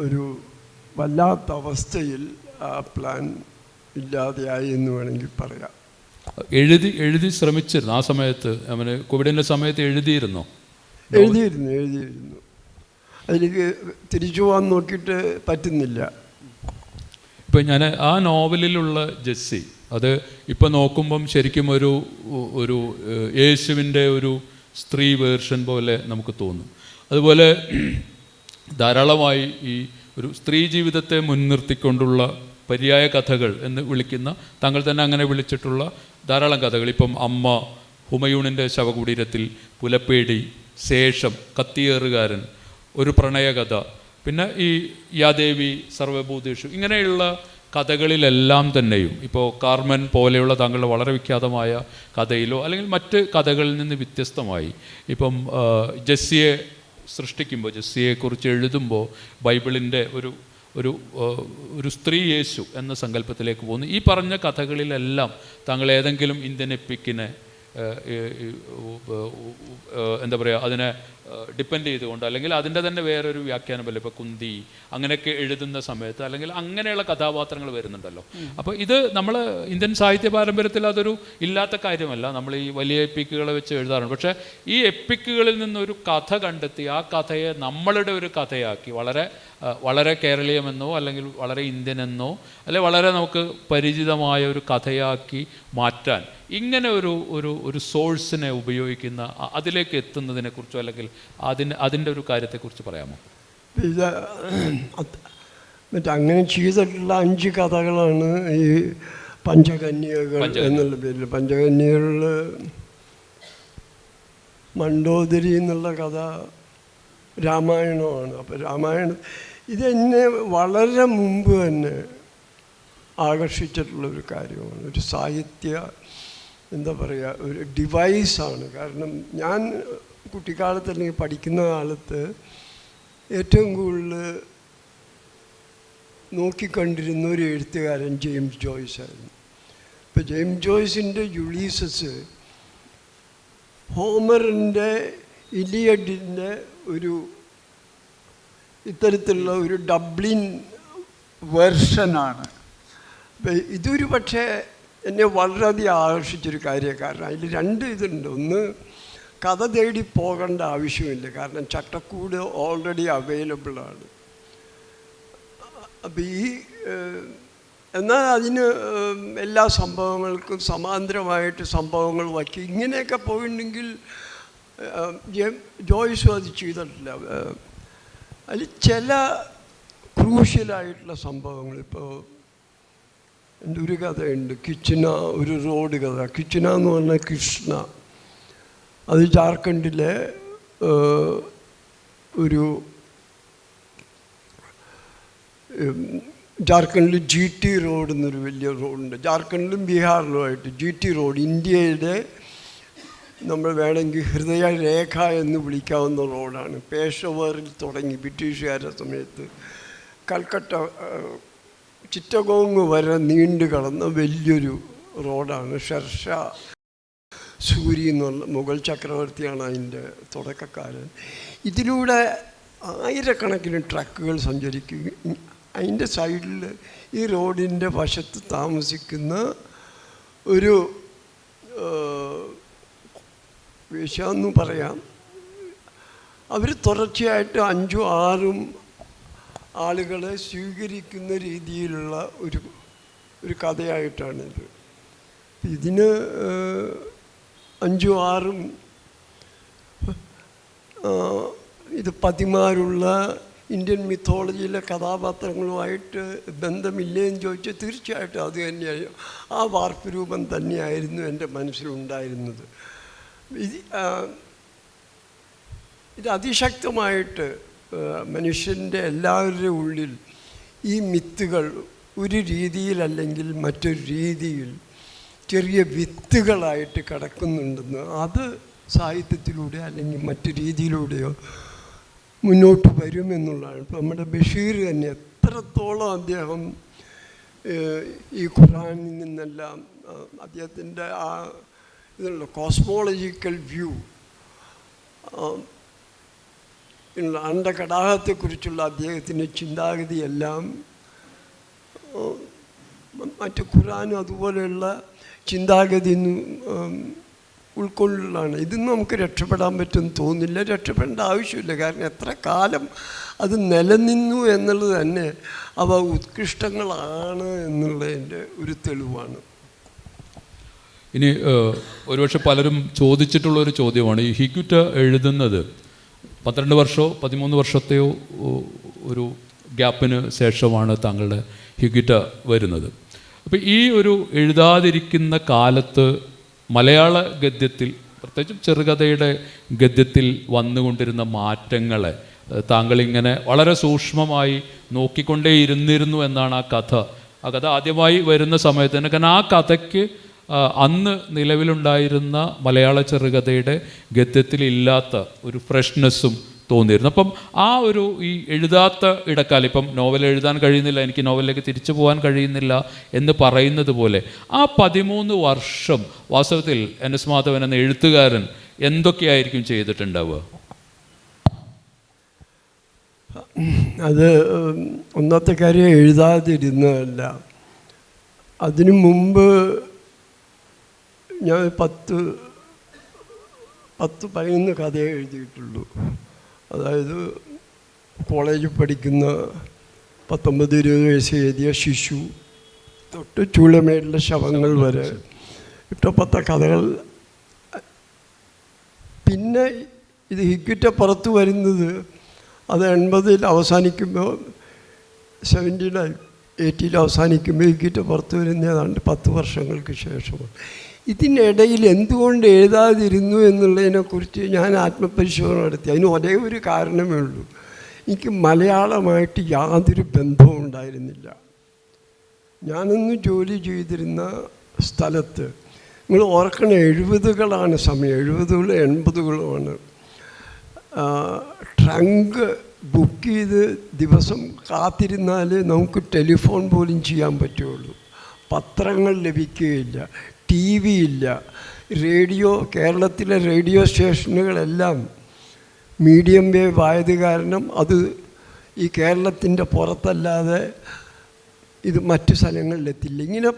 ഒരു വല്ലാത്ത അവസ്ഥയിൽ ആ പ്ലാൻ ഇല്ലാതെയായി എന്ന് വേണമെങ്കിൽ പറയാം. എഴുതി ശ്രമിച്ചിരുന്നു ആ സമയത്ത്, അവന് കോവിഡിൻ്റെ സമയത്ത് എഴുതിയിരുന്നു. അതിലേക്ക് തിരിച്ചു പോകാൻ നോക്കിയിട്ട് പറ്റുന്നില്ല. ഇപ്പം ഞാൻ ആ നോവലിലുള്ള ജെസ്സി, അത് ഇപ്പം നോക്കുമ്പം ശരിക്കും ഒരു യേശുവിൻ്റെ ഒരു സ്ത്രീ വേർഷൻ പോലെ നമുക്ക് തോന്നും. അതുപോലെ ധാരാളമായി ഈ ഒരു സ്ത്രീ ജീവിതത്തെ മുൻനിർത്തിക്കൊണ്ടുള്ള പര്യായ കഥകൾ എന്ന് വിളിക്കുന്ന, താങ്കൾ തന്നെ അങ്ങനെ വിളിച്ചിട്ടുള്ള ധാരാളം കഥകൾ. ഇപ്പം അമ്മ, ഹുമയൂണിൻ്റെ ശവകുടീരത്തിൽ, പുലപ്പേടി, ശേഷം, കത്തിയേറുകാരൻ, ഒരു പ്രണയകഥ, പിന്നെ ഈ യാദേവി, സർവഭൂതേഷു, ഇങ്ങനെയുള്ള കഥകളിലെല്ലാം തന്നെയും ഇപ്പോൾ കാർമൻ പോലെയുള്ള താങ്കളുടെ വളരെ വിഖ്യാതമായ കഥയിലോ അല്ലെങ്കിൽ മറ്റ് കഥകളിൽ നിന്ന് വ്യത്യസ്തമായി ഇപ്പം ജെസ്സിയെ സൃഷ്ടിക്കുമ്പോൾ, ജെസ്സിയെക്കുറിച്ച് എഴുതുമ്പോൾ ബൈബിളിൻ്റെ ഒരു സ്ത്രീ യേശു എന്ന സങ്കല്പത്തിലേക്ക് പോകുന്നു. ഈ പറഞ്ഞ കഥകളിലെല്ലാം താങ്കൾ ഏതെങ്കിലും ഇന്ത്യൻ എപ്പിക്കിനെ എന്താ പറയുക, അതിനെ ഡിപ്പെൻഡ് ചെയ്തുകൊണ്ട് അല്ലെങ്കിൽ അതിൻ്റെ തന്നെ വേറൊരു വ്യാഖ്യാനമല്ല, ഇപ്പോൾ കുന്തി അങ്ങനെയൊക്കെ എഴുതുന്ന സമയത്ത് അല്ലെങ്കിൽ അങ്ങനെയുള്ള കഥാപാത്രങ്ങൾ വരുന്നുണ്ടല്ലോ. അപ്പോൾ ഇത് നമ്മൾ ഇന്ത്യൻ സാഹിത്യ പാരമ്പര്യത്തിൽ അതൊരു ഇല്ലാത്ത കാര്യമല്ല. നമ്മൾ ഈ വലിയ എപ്പിക്കുകളെ വെച്ച് എഴുതാറുണ്ട്. പക്ഷേ ഈ എപ്പിക്കുകളിൽ നിന്നൊരു കഥ കണ്ടെത്തി ആ കഥയെ നമ്മളുടെ ഒരു കഥയാക്കി വളരെ കേരളീയമെന്നോ അല്ലെങ്കിൽ വളരെ ഇന്ത്യൻ എന്നോ അല്ലെങ്കിൽ വളരെ നമുക്ക് പരിചിതമായ ഒരു കഥയാക്കി മാറ്റാൻ ഇങ്ങനെ ഒരു സോഴ്സിനെ ഉപയോഗിക്കുന്ന, അതിലേക്ക് എത്തുന്നതിനെക്കുറിച്ചോ അല്ലെങ്കിൽ അതിൻ്റെ ഒരു കാര്യത്തെക്കുറിച്ച് പറയാമോ? ഇത് അങ്ങനെ ചെയ്തിട്ടുള്ള 5 കഥകളാണ് ഈ പഞ്ചകന്യകൾ എന്നുള്ള പേരിൽ. പഞ്ചകന്യകളിൽ മണ്ഡോദരി എന്നുള്ള കഥ രാമായണമാണ്. അപ്പോൾ രാമായണം ഇതെന്നെ വളരെ മുമ്പ് തന്നെ ആകർഷിച്ചിട്ടുള്ളൊരു കാര്യമാണ്. ഒരു സാഹിത്യ എന്താ പറയുക, ഒരു ഡിവൈസാണ്. കാരണം ഞാൻ കുട്ടിക്കാലത്ത് അല്ലെങ്കിൽ പഠിക്കുന്ന കാലത്ത് ഏറ്റവും കൂടുതൽ നോക്കിക്കണ്ടിരുന്ന ഒരു എഴുത്തുകാരൻ ജെയിംസ് ജോയ്സ് ആയിരുന്നു. ഇപ്പോൾ ജെയിംസ് ജോയ്സിൻ്റെ യുളീസസ് ഹോമറിൻ്റെ ഇലിയഡിൻ്റെ ഒരു ഇത്തരത്തിലുള്ള ഒരു ഡബ്ലിൻ വെർഷനാണ്. ഇതൊരു പക്ഷേ എന്നെ വളരെയധികം ആകർഷിച്ചൊരു കാര്യമാണ്. കാരണം അതിൽ രണ്ട് ഇതുണ്ട്. ഒന്ന്, കഥ തേടി പോകേണ്ട ആവശ്യമില്ല, കാരണം ചട്ടക്കൂട് ഓൾറെഡി അവൈലബിളാണ്. അപ്പം എന്നാൽ അതിന് എല്ലാ സംഭവങ്ങൾക്കും സമാന്തരമായിട്ട് സംഭവങ്ങൾ വയ്ക്കും. ഇങ്ങനെയൊക്കെ പോയിട്ടുണ്ടെങ്കിൽ ജോയ്സും അത് ചെയ്തിട്ടില്ല. അതിൽ ചില ക്രൂഷ്യലായിട്ടുള്ള സംഭവങ്ങൾ, ഇപ്പോൾ എൻ്റെ ഒരു കഥയുണ്ട്, കിച്ചന, ഒരു റോഡ് കഥ. കിച്ചന എന്ന് പറഞ്ഞാൽ കൃഷ്ണ, അത് ജാർഖണ്ഡിലെ ഒരു ജാർഖണ്ഡിൽ GT റോഡ് എന്നൊരു വലിയ റോഡുണ്ട്. ജാർഖണ്ഡിലും ബീഹാറിലുമായിട്ട് GT റോഡ് ഇന്ത്യയുടെ നമ്മൾ വേണമെങ്കിൽ ഹൃദയരേഖ എന്ന് വിളിക്കാവുന്ന റോഡാണ്. പേഷവറിൽ തുടങ്ങി ബ്രിട്ടീഷുകാരുടെ സമയത്ത് കൽക്കട്ട ചിറ്റഗോങ് വരെ നീണ്ടു കടന്ന വലിയൊരു റോഡാണ്. ഷെർഷാ സൂരി എന്നുള്ള മുഗൾ ചക്രവർത്തിയാണ് അതിൻ്റെ തുടക്കക്കാരൻ. ഇതിലൂടെ ആയിരക്കണക്കിന് ട്രക്കുകൾ സഞ്ചരിക്കും. അതിൻ്റെ സൈഡിൽ ഈ റോഡിൻ്റെ വശത്ത് താമസിക്കുന്ന ഒരു വേശ്യാന്ന് പറയാം, അവർ തുടർച്ചയായിട്ട് 5ഉം 6ഉം ആളുകളെ സ്വീകരിക്കുന്ന രീതിയിലുള്ള ഒരു കഥയായിട്ടാണിത്. ഇതിന് 5ഉം 6ഉം ഇത് പതിമാരുള്ള ഇന്ത്യൻ മിത്തോളജിയിലെ കഥാപാത്രങ്ങളുമായിട്ട് ബന്ധമില്ലേന്ന് ചോദിച്ചാൽ തീർച്ചയായിട്ടും അത് തന്നെയായിരുന്നു. ആ വാർപ്പ് രൂപം തന്നെയായിരുന്നു എൻ്റെ മനസ്സിലുണ്ടായിരുന്നത്. ഇത് അതിശക്തമായിട്ട് മനുഷ്യൻ്റെ എല്ലാവരുടെ ഉള്ളിൽ ഈ മിത്തുകൾ ഒരു രീതിയിലല്ലെങ്കിൽ മറ്റൊരു രീതിയിൽ ചെറിയ വിത്തുകളായിട്ട് കിടക്കുന്നുണ്ടെന്ന്, അത് സാഹിത്യത്തിലൂടെ അല്ലെങ്കിൽ മറ്റു രീതിയിലൂടെയോ മുന്നോട്ട് വരുമെന്നുള്ളതാണ്. ഇപ്പം നമ്മുടെ ബഷീർ തന്നെ എത്രത്തോളം അദ്ദേഹം ഈ ഖുർആനിൽ നിന്നെല്ലാം അദ്ദേഹത്തിൻ്റെ ആ ഇതുള്ള കോസ്മോളജിക്കൽ വ്യൂ, അണ്ടകടാഹത്തെക്കുറിച്ചുള്ള അദ്ദേഹത്തിൻ്റെ ചിന്താഗതിയെല്ലാം മറ്റ് ഖുർആനും അതുപോലെയുള്ള ചിന്താഗതി ഉൾക്കൊള്ളലാണ്. ഇതൊന്നും നമുക്ക് രക്ഷപ്പെടാൻ പറ്റുമെന്ന് തോന്നുന്നില്ല, രക്ഷപ്പെടേണ്ട ആവശ്യമില്ല. കാരണം എത്ര കാലം അത് നിലനിന്നു എന്നുള്ളത് തന്നെ അവ ഉത്കൃഷ്ടങ്ങളാണ് എന്നുള്ളതിൻ്റെ ഒരു തെളിവാണ്. ഇനി ഒരുപക്ഷെ പലരും ചോദിച്ചിട്ടുള്ളൊരു ചോദ്യമാണ്, ഈ ഹിഗ്യുറ്റ എഴുതുന്നത് 12 വർഷമോ 13 വർഷത്തെയോ ഒരു ഗ്യാപ്പിന് ശേഷമാണ് താങ്കളുടെ ഹിഗ്യുറ്റ വരുന്നത്. അപ്പോൾ ഈ ഒരു എഴുതാതിരിക്കുന്ന കാലത്ത് മലയാള ഗദ്യത്തിൽ, പ്രത്യേകിച്ചും ചെറുകഥയുടെ ഗദ്യത്തിൽ വന്നുകൊണ്ടിരുന്ന മാറ്റങ്ങളെ താങ്കളിങ്ങനെ വളരെ സൂക്ഷ്മമായി നോക്കിക്കൊണ്ടേയിരുന്നിരുന്നു എന്നാണ് ആ കഥ ആദ്യമായി വരുന്ന സമയത്ത് തന്നെ. കാരണം ആ കഥയ്ക്ക് അന്ന് നിലവിലുണ്ടായിരുന്ന മലയാള ചെറുകഥയുടെ ഗദ്യത്തിലില്ലാത്ത ഒരു ഫ്രഷ്നെസ്സും തോന്നിയിരുന്നു. അപ്പം ആ ഒരു ഈ എഴുതാത്ത ഇടക്കാലം, ഇപ്പം നോവൽ എഴുതാൻ കഴിയുന്നില്ല, എനിക്ക് നോവലിലേക്ക് തിരിച്ചു പോകാൻ കഴിയുന്നില്ല എന്ന് പറയുന്നത് പോലെ ആ 13 വർഷം വാസ്തവത്തിൽ NS മാധവൻ എന്ന എഴുത്തുകാരൻ എന്തൊക്കെയായിരിക്കും ചെയ്തിട്ടുണ്ടാവുക? അത് ഒന്നാമത്തെ കാര്യം എഴുതാതിരുന്നതല്ല. അതിനു മുമ്പ് ഞാൻ 10-11 കഥയെ എഴുതിയിട്ടുള്ളൂ. അതായത് കോളേജിൽ പഠിക്കുന്ന 19-20 വയസ്സ് എഴുതിയ ശിശു തൊട്ട് ചൂളമേടിലെ ശവങ്ങൾ വരെ ഇഷ്ടപ്പെട്ട കഥകൾ. പിന്നെ ഇത് ഹിഗ്യുറ്റ പുറത്ത് വരുന്നത് അത് 80-ൽ അവസാനിക്കുമ്പോൾ, 70-80-ൽ അവസാനിക്കുമ്പോൾ ഹിഗ്യുറ്റ പുറത്ത് വരുന്ന ഏതാണ്ട് 10 വർഷങ്ങൾക്ക് ശേഷമാണ്. ഇതിനിടയിൽ എന്തുകൊണ്ട് എഴുതാതിരുന്നു എന്നുള്ളതിനെക്കുറിച്ച് ഞാൻ ആത്മപരിശോധന നടത്തി. അതിന് ഒരേ ഒരു കാരണമേ ഉള്ളൂ, എനിക്ക് മലയാളമായിട്ട് യാതൊരു ബന്ധവും ഉണ്ടായിരുന്നില്ല. ഞാനൊന്ന് ജോലി ചെയ്തിരുന്ന സ്ഥലത്ത് നിങ്ങൾ ഓർക്കണം, 70കളാണ് സമയം, 70കളും 80കളുമാണ്. ട്രങ്ക് ബുക്ക് ചെയ്ത് ദിവസം കാത്തിരുന്നാൽ നമുക്ക് ടെലിഫോൺ പോലും ചെയ്യാൻ പറ്റുള്ളൂ. പത്രങ്ങൾ ലഭിക്കുകയില്ല, ടി വി ഇല്ല, റേഡിയോ, കേരളത്തിലെ റേഡിയോ സ്റ്റേഷനുകളെല്ലാം മീഡിയം വേവ് ആയത് കാരണം അത് ഈ കേരളത്തിൻ്റെ പുറത്തല്ലാതെ ഇത് മറ്റു സ്ഥലങ്ങളിലെത്തില്ല. ഇങ്ങനെ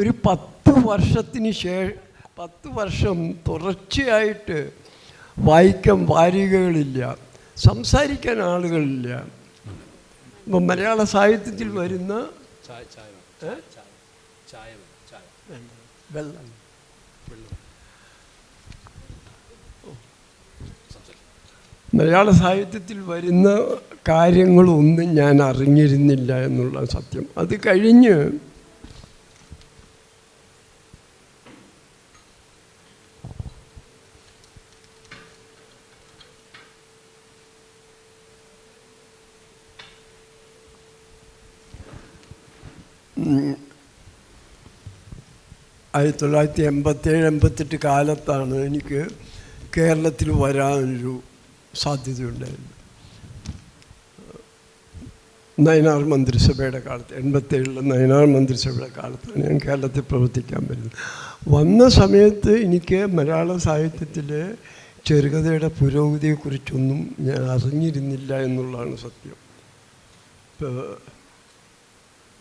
ഒരു 10 വർഷത്തിന് 10 വർഷം തുടർച്ചയായിട്ട് വായിക്കാൻ വാരികകളില്ല, സംസാരിക്കാൻ ആളുകളില്ല. ഇപ്പം മലയാള സാഹിത്യത്തിൽ വരുന്ന വെള്ളം മലയാള സാഹിത്യത്തിൽ വരുന്ന കാര്യങ്ങളൊന്നും ഞാൻ അറിഞ്ഞിരുന്നില്ല എന്നുള്ള സത്യം. അത് കഴിഞ്ഞ് ആയിരത്തി 1987-88 കാലത്താണ് എനിക്ക് കേരളത്തിൽ വരാനൊരു സാധ്യതയുണ്ടായിരുന്നു. നയനാർ മന്ത്രിസഭയുടെ കാലത്ത്, 87 നയനാർ മന്ത്രിസഭയുടെ കാലത്താണ് ഞാൻ കേരളത്തിൽ പ്രവർത്തിക്കാൻ വരുന്നത്. വന്ന സമയത്ത് എനിക്ക് മലയാള സാഹിത്യത്തിലെ ചെറുകഥയുടെ പുരോഗതിയെക്കുറിച്ചൊന്നും ഞാൻ അറിഞ്ഞിരുന്നില്ല എന്നുള്ളതാണ് സത്യം.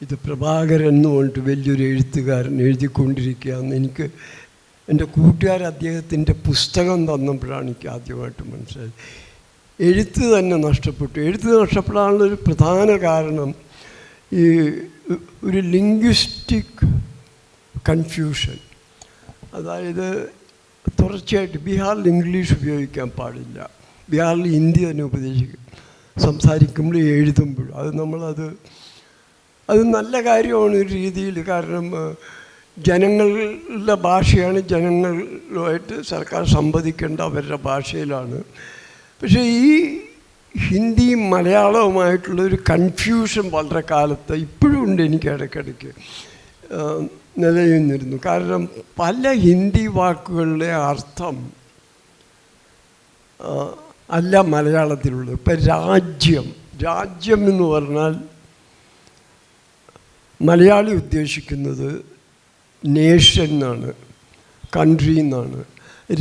ഇത് പ്രഭാകരൻ എന്ന് പറഞ്ഞിട്ട് വലിയൊരു എഴുത്തുകാരൻ എഴുതിക്കൊണ്ടിരിക്കുകയെന്ന് എനിക്ക് എൻ്റെ കൂട്ടുകാർ അദ്ദേഹത്തിൻ്റെ പുസ്തകം തന്നപ്പോഴാണ് എനിക്ക് ആദ്യമായിട്ട് മനസ്സിലായത്. എഴുത്ത് തന്നെ നഷ്ടപ്പെട്ടു. എഴുത്ത് നഷ്ടപ്പെടാനുള്ളൊരു പ്രധാന കാരണം ഈ ഒരു ലിംഗ്വിസ്റ്റിക് കൺഫ്യൂഷൻ. അതായത് തുടർച്ചയായിട്ട് ബീഹാറിൽ ഇംഗ്ലീഷ് ഉപയോഗിക്കാൻ പാടില്ല, ബീഹാറിൽ ഹിന്ദി തന്നെ ഉപദേശിക്കും, സംസാരിക്കുമ്പോഴും എഴുതുമ്പോഴും. അത് നല്ല കാര്യമാണ് ഒരു രീതിയിൽ. കാരണം ജനങ്ങളുടെ ഭാഷയാണ്, ജനങ്ങളുമായിട്ട് സർക്കാർ സംവദിക്കേണ്ട അവരുടെ ഭാഷയിലാണ്. പക്ഷേ ഈ ഹിന്ദിയും മലയാളവുമായിട്ടുള്ളൊരു കൺഫ്യൂഷൻ വളരെ കാലത്ത് ഇപ്പോഴും ഉണ്ട്, എനിക്ക് ഇടയ്ക്കിടയ്ക്ക് നിലനിന്നിരുന്നു. കാരണം പല ഹിന്ദി വാക്കുകളുടെ അർത്ഥം അല്ല മലയാളത്തിലുള്ളത്. ഇപ്പം രാജ്യം എന്ന് പറഞ്ഞാൽ മലയാളി ഉദ്ദേശിക്കുന്നത് നേഷൻ എന്നാണ്, കൺട്രി എന്നാണ്.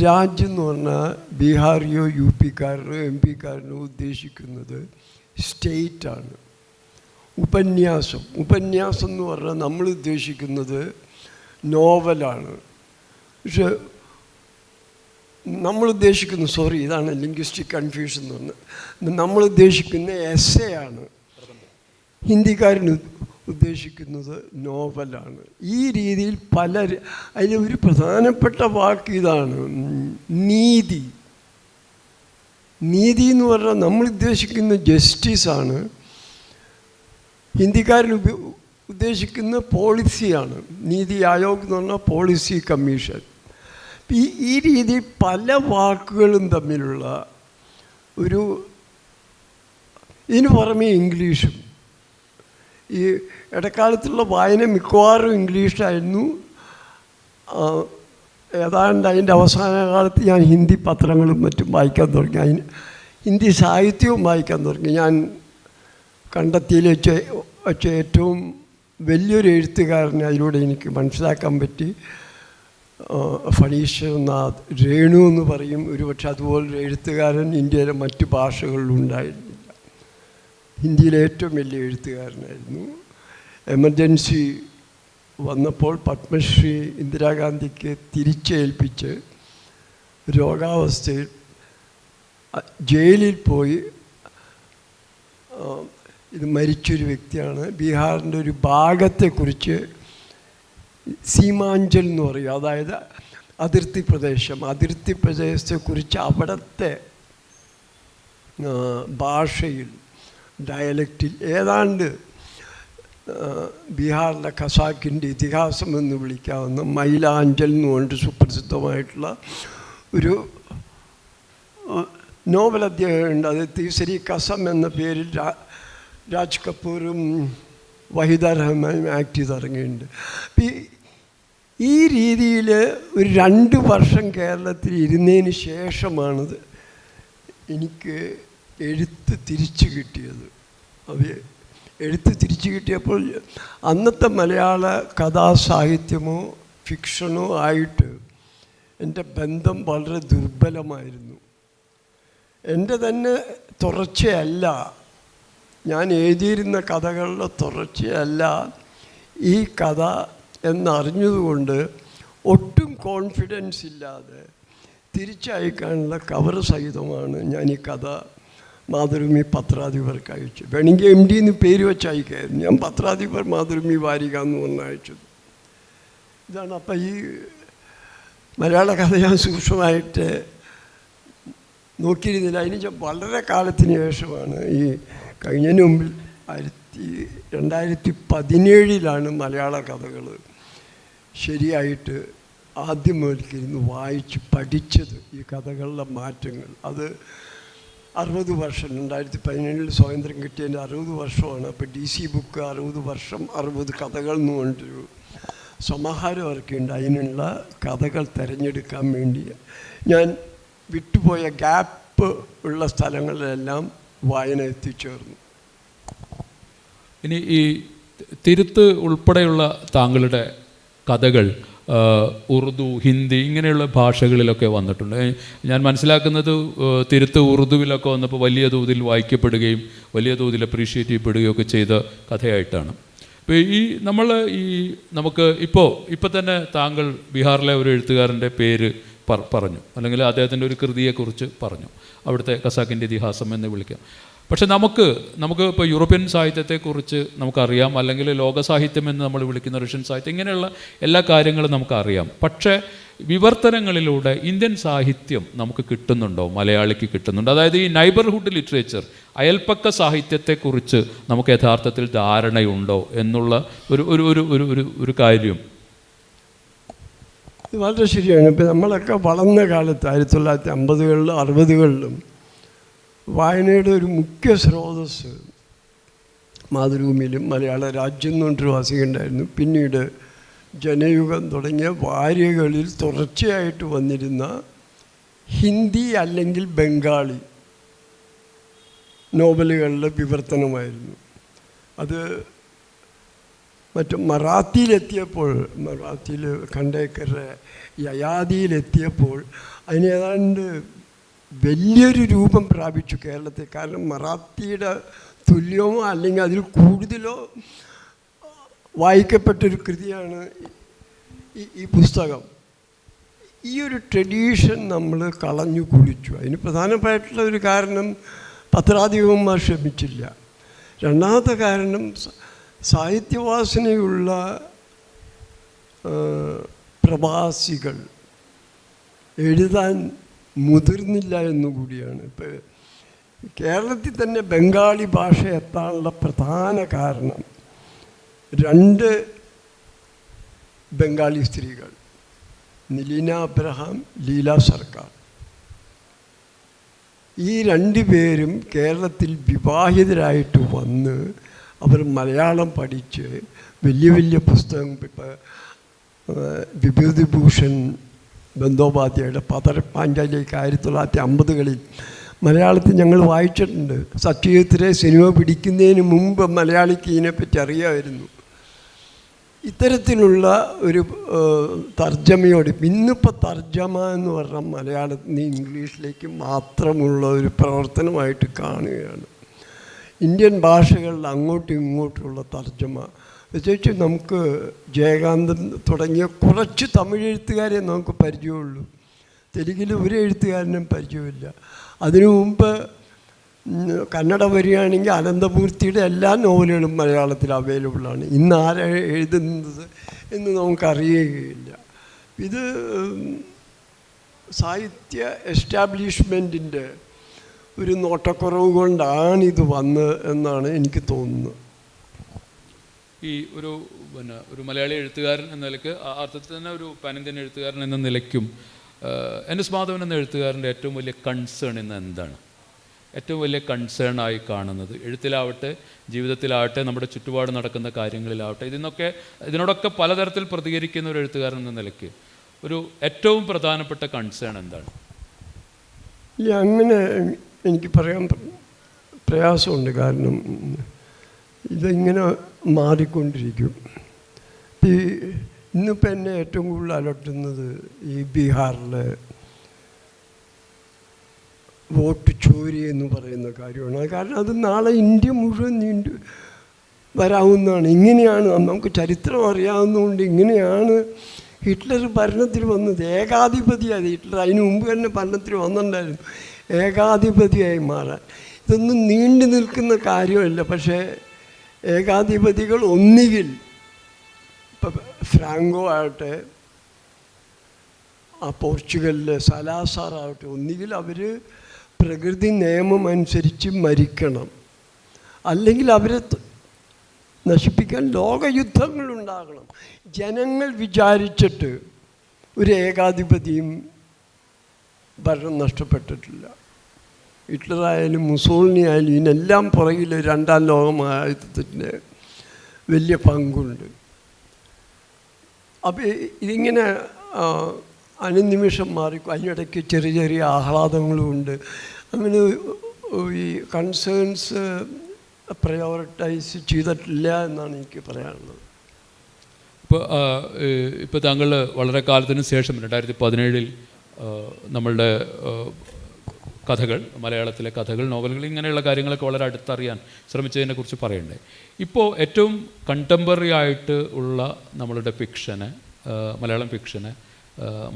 രാജ്യം എന്ന് പറഞ്ഞാൽ ബീഹാറിയോ യു പിക്കാരനോ എം പിക്കാരനോ ഉദ്ദേശിക്കുന്നത് സ്റ്റേറ്റാണ്. ഉപന്യാസം എന്ന് പറഞ്ഞാൽ നമ്മൾ ഉദ്ദേശിക്കുന്നത് നോവലാണ്. പക്ഷെ നമ്മൾ ഉദ്ദേശിക്കുന്ന ഇതാണ് ലിംഗ്വിസ്റ്റിക് കൺഫ്യൂഷൻ എന്ന് പറഞ്ഞാൽ നമ്മൾ ഉദ്ദേശിക്കുന്ന എസ്സേ ആണ്, ഹിന്ദിക്കാരന് ഉദ്ദേശിക്കുന്നത് നോവലാണ്. ഈ രീതിയിൽ അതിലൊരു പ്രധാനപ്പെട്ട വാക്ക് ഇതാണ് നീതി. എന്ന് പറഞ്ഞാൽ നമ്മൾ ഉദ്ദേശിക്കുന്ന ജസ്റ്റിസാണ്, ഹിന്ദിക്കാരൻ ഉദ്ദേശിക്കുന്ന പോളിസിയാണ്. നീതി ആയോഗ് എന്ന് പറഞ്ഞാൽ പോളിസി കമ്മീഷൻ. ഈ രീതിയിൽ പല വാക്കുകളും തമ്മിലുള്ള ഇതിന് പുറമേ ഇംഗ്ലീഷും. ഈ ഇടക്കാലത്തുള്ള വായന മിക്കവാറും ഇംഗ്ലീഷിലായിരുന്നു. ഏതാണ്ട് അതിൻ്റെ അവസാന കാലത്ത് ഞാൻ ഹിന്ദി പത്രങ്ങളും മറ്റും വായിക്കാൻ തുടങ്ങി, ഹിന്ദി സാഹിത്യവും വായിക്കാൻ തുടങ്ങി. ഞാൻ കണ്ടെത്തിയിൽ വെച്ച് ഏറ്റവും വലിയൊരു എഴുത്തുകാരനെ അതിലൂടെ എനിക്ക് മനസ്സിലാക്കാൻ പറ്റി. ഫണീശ്വരനാഥ്, രേണു എന്ന് പറയും. ഒരുപക്ഷെ അതുപോലൊരു എഴുത്തുകാരൻ ഇന്ത്യയിലെ മറ്റു ഭാഷകളിലുണ്ടായിരുന്നില്ല. ഹിന്ദിയിലെ ഏറ്റവും വലിയ എഴുത്തുകാരനായിരുന്നു. എമർജൻസി വന്നപ്പോൾ പത്മശ്രീ ഇന്ദിരാഗാന്ധിക്ക് തിരിച്ചേൽപ്പിച്ച് രോഗാവസ്ഥയിൽ ജയിലിൽ പോയി. ഇത് മരിച്ചൊരു വ്യക്തിയാണ്. ബീഹാറിൻ്റെ ഒരു ഭാഗത്തെക്കുറിച്ച് സീമാഞ്ചൽ എന്ന് പറയും, അതായത് അതിർത്തി പ്രദേശത്തെക്കുറിച്ച് അവിടുത്തെ ഭാഷയിൽ, ഡയലക്റ്റിൽ ഏതാണ്ട് ബീഹാറിലെ ഖസാക്കിൻ്റെ ഇതിഹാസം എന്ന് വിളിക്കാവുന്ന മൈലാഞ്ചൽ എന്ന് പറഞ്ഞിട്ട് സുപ്രസിദ്ധമായിട്ടുള്ള ഒരു നോവൽ അദ്ദേഹമുണ്ട്. അത് തീസരി കസം എന്ന പേരിൽ രാജ് കപൂറും വഹിദ റഹ്മാനും ആക്ട് ചെയ്ത് ഇറങ്ങിയിട്ടുണ്ട്. അപ്പം ഈ രീതിയിൽ ഒരു 2 വർഷം കേരളത്തിൽ ഇരുന്നതിന് ശേഷമാണിത് എനിക്ക് എഴുത്ത് തിരിച്ചു കിട്ടിയത്. അത് എഴുത്ത് തിരിച്ചു കിട്ടിയപ്പോൾ അന്നത്തെ മലയാള കഥാസാഹിത്യമോ ഫിക്ഷനോ ആയിട്ട് എൻ്റെ ബന്ധം വളരെ ദുർബലമായിരുന്നു. എൻ്റെ തന്നെ തുടർച്ചയല്ല, ഞാൻ എഴുതിയിരുന്ന കഥകളുടെ തുടർച്ചയല്ല ഈ കഥ എന്നറിഞ്ഞതുകൊണ്ട് ഒട്ടും കോൺഫിഡൻസ് ഇല്ലാതെ തിരിച്ചയക്കാനുള്ള കവർ സഹിതമാണ് ഞാൻ ഈ കഥ മാതൃഭൂമി പത്രാധിപർക്ക് അയച്ചു. വേണമെങ്കിൽ MD എന്ന് പേര് വെച്ച് അയക്കായിരുന്നു. ഞാൻ പത്രാധിപർ മാതൃഭൂമി വാരിക എന്ന് പറഞ്ഞ് അയച്ചത്. ഇതാണ്. അപ്പം ഈ മലയാള കഥ ഞാൻ സൂക്ഷ്മമായിട്ട് നോക്കിയിരുന്നില്ല. അതിന് വളരെ കാലത്തിന് ശേഷമാണ് ഈ കഴിഞ്ഞതിന് മുമ്പിൽ 2017 മലയാള കഥകൾ ശരിയായിട്ട് ആദ്യം മുതൽക്കിരുന്ന് വായിച്ച് പഠിച്ചത്. ഈ കഥകളുടെ മാറ്റങ്ങൾ അത് 60 വർഷം 2017 സ്വാതന്ത്ര്യം കിട്ടിയതിൻ്റെ 60 വർഷമാണ്. അപ്പോൾ DC ബുക്ക് 60 വർഷം 60 കഥകൾ എന്ന് പറഞ്ഞിട്ടൊരു സമാഹാരം ഇറക്കിയിട്ടുണ്ട്. അതിനുള്ള കഥകൾ തിരഞ്ഞെടുക്കാൻ വേണ്ടി ഞാൻ വിട്ടുപോയ ഗ്യാപ്പ് ഉള്ള സ്ഥലങ്ങളിലെല്ലാം വായന എത്തിച്ചേർന്നു. ഇനി ഈ തിരുത്ത് ഉൾപ്പെടെയുള്ള താങ്കളുടെ കഥകൾ ഉറുദു, ഹിന്ദി ഇങ്ങനെയുള്ള ഭാഷകളിലൊക്കെ വന്നിട്ടുണ്ട്. ഞാൻ മനസ്സിലാക്കുന്നത് തിരുത്ത് ഉറുദുവിലൊക്കെ വന്നപ്പോൾ വലിയ തോതിൽ വായിക്കപ്പെടുകയും വലിയ തോതിൽ അപ്രീഷിയേറ്റ് ചെയ്യപ്പെടുകയും ഒക്കെ ചെയ്ത കഥയായിട്ടാണ്. അപ്പോൾ നമുക്ക് ഇപ്പോൾ തന്നെ താങ്കൾ ബീഹാറിലെ ഒരു എഴുത്തുകാരൻ്റെ പേര് പറഞ്ഞു, അല്ലെങ്കിൽ അദ്ദേഹത്തിൻ്റെ ഒരു കൃതിയെക്കുറിച്ച് പറഞ്ഞു, അവിടുത്തെ ഖസാക്കിൻ്റെ ഇതിഹാസം എന്ന് വിളിക്കാം. പക്ഷെ നമുക്ക് ഇപ്പോൾ യൂറോപ്യൻ സാഹിത്യത്തെക്കുറിച്ച് നമുക്കറിയാം, അല്ലെങ്കിൽ ലോക സാഹിത്യം എന്ന് നമ്മൾ വിളിക്കുന്ന റഷ്യൻ സാഹിത്യം, ഇങ്ങനെയുള്ള എല്ലാ കാര്യങ്ങളും നമുക്കറിയാം. പക്ഷേ വിവർത്തനങ്ങളിലൂടെ ഇന്ത്യൻ സാഹിത്യം നമുക്ക് കിട്ടുന്നുണ്ടോ, മലയാളിക്ക് കിട്ടുന്നുണ്ടോ? അതായത് ഈ നൈബർഹുഡ് ലിറ്ററേച്ചർ, അയൽപ്പക്ക സാഹിത്യത്തെക്കുറിച്ച് നമുക്ക് യഥാർത്ഥത്തിൽ ധാരണയുണ്ടോ എന്നുള്ള ഒരു കാര്യം. ഇത് വളരെ ശരിയാണ്. ഇപ്പം നമ്മളൊക്കെ വളർന്ന കാലത്ത് 1950-കളിലും 60-കളിലും വായനയുടെ ഒരു മുഖ്യ സ്രോതസ്സ് മാതൃഭൂമിയിലും മലയാള രാജ്യം എന്നൊരു വാസികയുണ്ടായിരുന്നു. പിന്നീട് ജനയുഗം തുടങ്ങിയ വാരികകളിൽ തുടർച്ചയായിട്ട് വന്നിരുന്ന ഹിന്ദി അല്ലെങ്കിൽ ബംഗാളി നോവലുകളുടെ വിവർത്തനമായിരുന്നു. അത് മറാത്തിയിലെത്തിയപ്പോൾ, മറാത്തിയിൽ ഖണ്ഡേക്കറുടെ യയാതിയിലെത്തിയപ്പോൾ അതിന് ഏതാണ്ട് വലിയൊരു രൂപം പ്രാപിച്ചു കേരളത്തിൽ. കാരണം മറാത്തിയുടെ തുല്യമോ അല്ലെങ്കിൽ അതിൽ കൂടുതലോ വായിക്കപ്പെട്ടൊരു കൃതിയാണ് ഈ പുസ്തകം. ഈ ഒരു ട്രഡീഷൻ നമ്മൾ കളഞ്ഞു കുളിച്ചു. അതിന് പ്രധാനമായിട്ടുള്ള ഒരു കാരണം പത്രാധിപന്മാർ ശ്രമിച്ചില്ല. രണ്ടാമത്തെ കാരണം സാഹിത്യവാസനയുള്ള പ്രവാസികൾ എഴുതാൻ മുതിർന്നില്ല എന്നുകൂടിയാണ്. ഇപ്പോൾ കേരളത്തിൽ തന്നെ ബംഗാളി ഭാഷ എത്താനുള്ള പ്രധാന കാരണം 2 ബംഗാളി സ്ത്രീകൾ, നിലീന അബ്രഹാം, ലീല സർക്കാർ, ഈ 2 പേരും കേരളത്തിൽ വിവാഹിതരായിട്ട് വന്ന് അവർ മലയാളം പഠിച്ച് വലിയ വലിയ പുസ്തകം, ഇപ്പോൾ വിഭൂതിഭൂഷൺ ബന്ദോപാധ്യായയുടെ പതർപാഞ്ചാലിയൊക്കെ 1950-കളിൽ മലയാളത്തിൽ ഞങ്ങൾ വായിച്ചിട്ടുണ്ട്. സത്യജിത്തിലെ സിനിമ പിടിക്കുന്നതിന് മുമ്പ് മലയാളിക്ക് ഇതിനെപ്പറ്റി അറിയാമായിരുന്നു. ഇത്തരത്തിലുള്ള ഒരു തർജ്ജമയോട്, ഇന്നിപ്പോൾ തർജ്ജമ എന്ന് പറഞ്ഞാൽ മലയാളത്തിൽ നിന്ന് ഇംഗ്ലീഷിലേക്ക് മാത്രമുള്ള ഒരു പ്രവർത്തനമായിട്ട് കാണുകയാണ്. ഇന്ത്യൻ ഭാഷകളിൽ അങ്ങോട്ടും ഇങ്ങോട്ടുമുള്ള തർജ്ജമ, പ്രത്യേകിച്ച് നമുക്ക് ജയകാന്തൻ തുടങ്ങിയ കുറച്ച് തമിഴ് എഴുത്തുകാരെ നമുക്ക് പരിചയമുള്ളൂ. തെലുങ്കിൽ ഒരു എഴുത്തുകാരനും പരിചയമില്ല. അതിനു മുമ്പ് കന്നഡ വരികയാണെങ്കിൽ അനന്തമൂർത്തിയുടെ എല്ലാ നോവലുകളും മലയാളത്തിൽ അവൈലബിളാണ്. ഇന്ന് ആരാ എഴുതുന്നത് എന്ന് നമുക്കറിയുകയില്ല. ഇത് സാഹിത്യ എസ്റ്റാബ്ലിഷ്മെൻറ്റിൻ്റെ ഒരു നോട്ടക്കുറവ് കൊണ്ടാണിത് വന്നത് എന്നാണ് എനിക്ക് തോന്നുന്നത്. ഈ ഒരു മലയാളി എഴുത്തുകാരൻ എന്ന നിലയ്ക്ക്, അർത്ഥത്തിൽ തന്നെ ഒരു പാൻ ഇന്ത്യൻ എഴുത്തുകാരൻ എന്ന നിലയ്ക്കും NS മാധവൻ എന്ന എഴുത്തുകാരൻ്റെ ഏറ്റവും വലിയ കൺസേൺ ഇന്ന് എന്താണ്? ഏറ്റവും വലിയ കൺസേൺ ആയി കാണുന്നത്? എഴുത്തിലാവട്ടെ, ജീവിതത്തിലാവട്ടെ, നമ്മുടെ ചുറ്റുപാട് നടക്കുന്ന കാര്യങ്ങളിലാവട്ടെ, ഇതിനോടൊക്കെ പലതരത്തിൽ പ്രതികരിക്കുന്ന ഒരു എഴുത്തുകാരൻ എന്ന നിലയ്ക്ക് ഒരു ഏറ്റവും പ്രധാനപ്പെട്ട കൺസേൺ എന്താണ്? ഇല്ല, അങ്ങനെ എനിക്ക് പറയാൻ പ്രയാസമുണ്ട്. കാരണം ഇതിങ്ങനെ മാറിക്കൊണ്ടിരിക്കും. ഇന്നിപ്പോൾ എന്നെ ഏറ്റവും കൂടുതൽ അലട്ടുന്നത് ഈ ബീഹാറിലെ വോട്ട് ചോരി എന്ന് പറയുന്ന കാര്യമാണ്. കാരണം അത് നാളെ ഇന്ത്യ മുഴുവൻ നീണ്ടു വരാവുന്നതാണ്. ഇങ്ങനെയാണ് നമുക്ക് ചരിത്രം അറിയാവുന്നതുകൊണ്ട് ഇങ്ങനെയാണ് ഹിറ്റ്ലർ ഭരണത്തിൽ വന്നത്. ഏകാധിപതിയായി ഹിറ്റ്ലർ അതിന് മുമ്പ് തന്നെ ഭരണത്തിൽ വന്നിട്ടുണ്ടായിരുന്നു. ഏകാധിപതിയായി മാറാൻ ഇതൊന്നും നീണ്ടു നിൽക്കുന്ന കാര്യമല്ല. പക്ഷേ ഏകാധിപതികൾ ഒന്നുകിൽ ഇപ്പം ഫ്രാങ്കോ ആവട്ടെ, പോർച്ചുഗലിലെ സലാസാർ ആവട്ടെ, ഒന്നുകിൽ അവർ പ്രകൃതി നിയമം അനുസരിച്ച് മരിക്കണം, അല്ലെങ്കിൽ അവരെ നശിപ്പിക്കാൻ ലോകയുദ്ധങ്ങളുണ്ടാകണം. ജനങ്ങൾ വിചാരിച്ചിട്ട് ഒരു ഏകാധിപതിയും ഭരണം നഷ്ടപ്പെട്ടിട്ടില്ല. ഹിറ്റ്ലറായാലും മുസോളിനി ആയാലും ഇതിനെല്ലാം പുറകിൽ രണ്ടാം ലോക മഹായുദ്ധത്തിൻ്റെ വലിയ പങ്കുണ്ട്. അപ്പോൾ ഇതിങ്ങനെ അനുനിമിഷം മാറിക്കും. അതിനിടയ്ക്ക് ചെറിയ ചെറിയ ആഹ്ലാദങ്ങളുമുണ്ട്. അങ്ങനെ ഈ കൺസേൺസ് പ്രയോറിറ്റൈസ് ചെയ്തിട്ടില്ല എന്നാണ് എനിക്ക് പറയാനുള്ളത്. ഇപ്പോൾ താങ്കൾ വളരെ കാലത്തിന് ശേഷം 2017 നമ്മളുടെ കഥകൾ, മലയാളത്തിലെ കഥകൾ, നോവലുകൾ, ഇങ്ങനെയുള്ള കാര്യങ്ങളൊക്കെ വളരെ അടുത്തറിയാൻ ശ്രമിച്ചതിനെക്കുറിച്ച് പറയണ്ടേ. ഇപ്പോൾ ഏറ്റവും കണ്ടംപററി ആയിട്ട് ഉള്ള നമ്മളുടെ ഫിക്ഷന്, മലയാളം ഫിക്ഷന്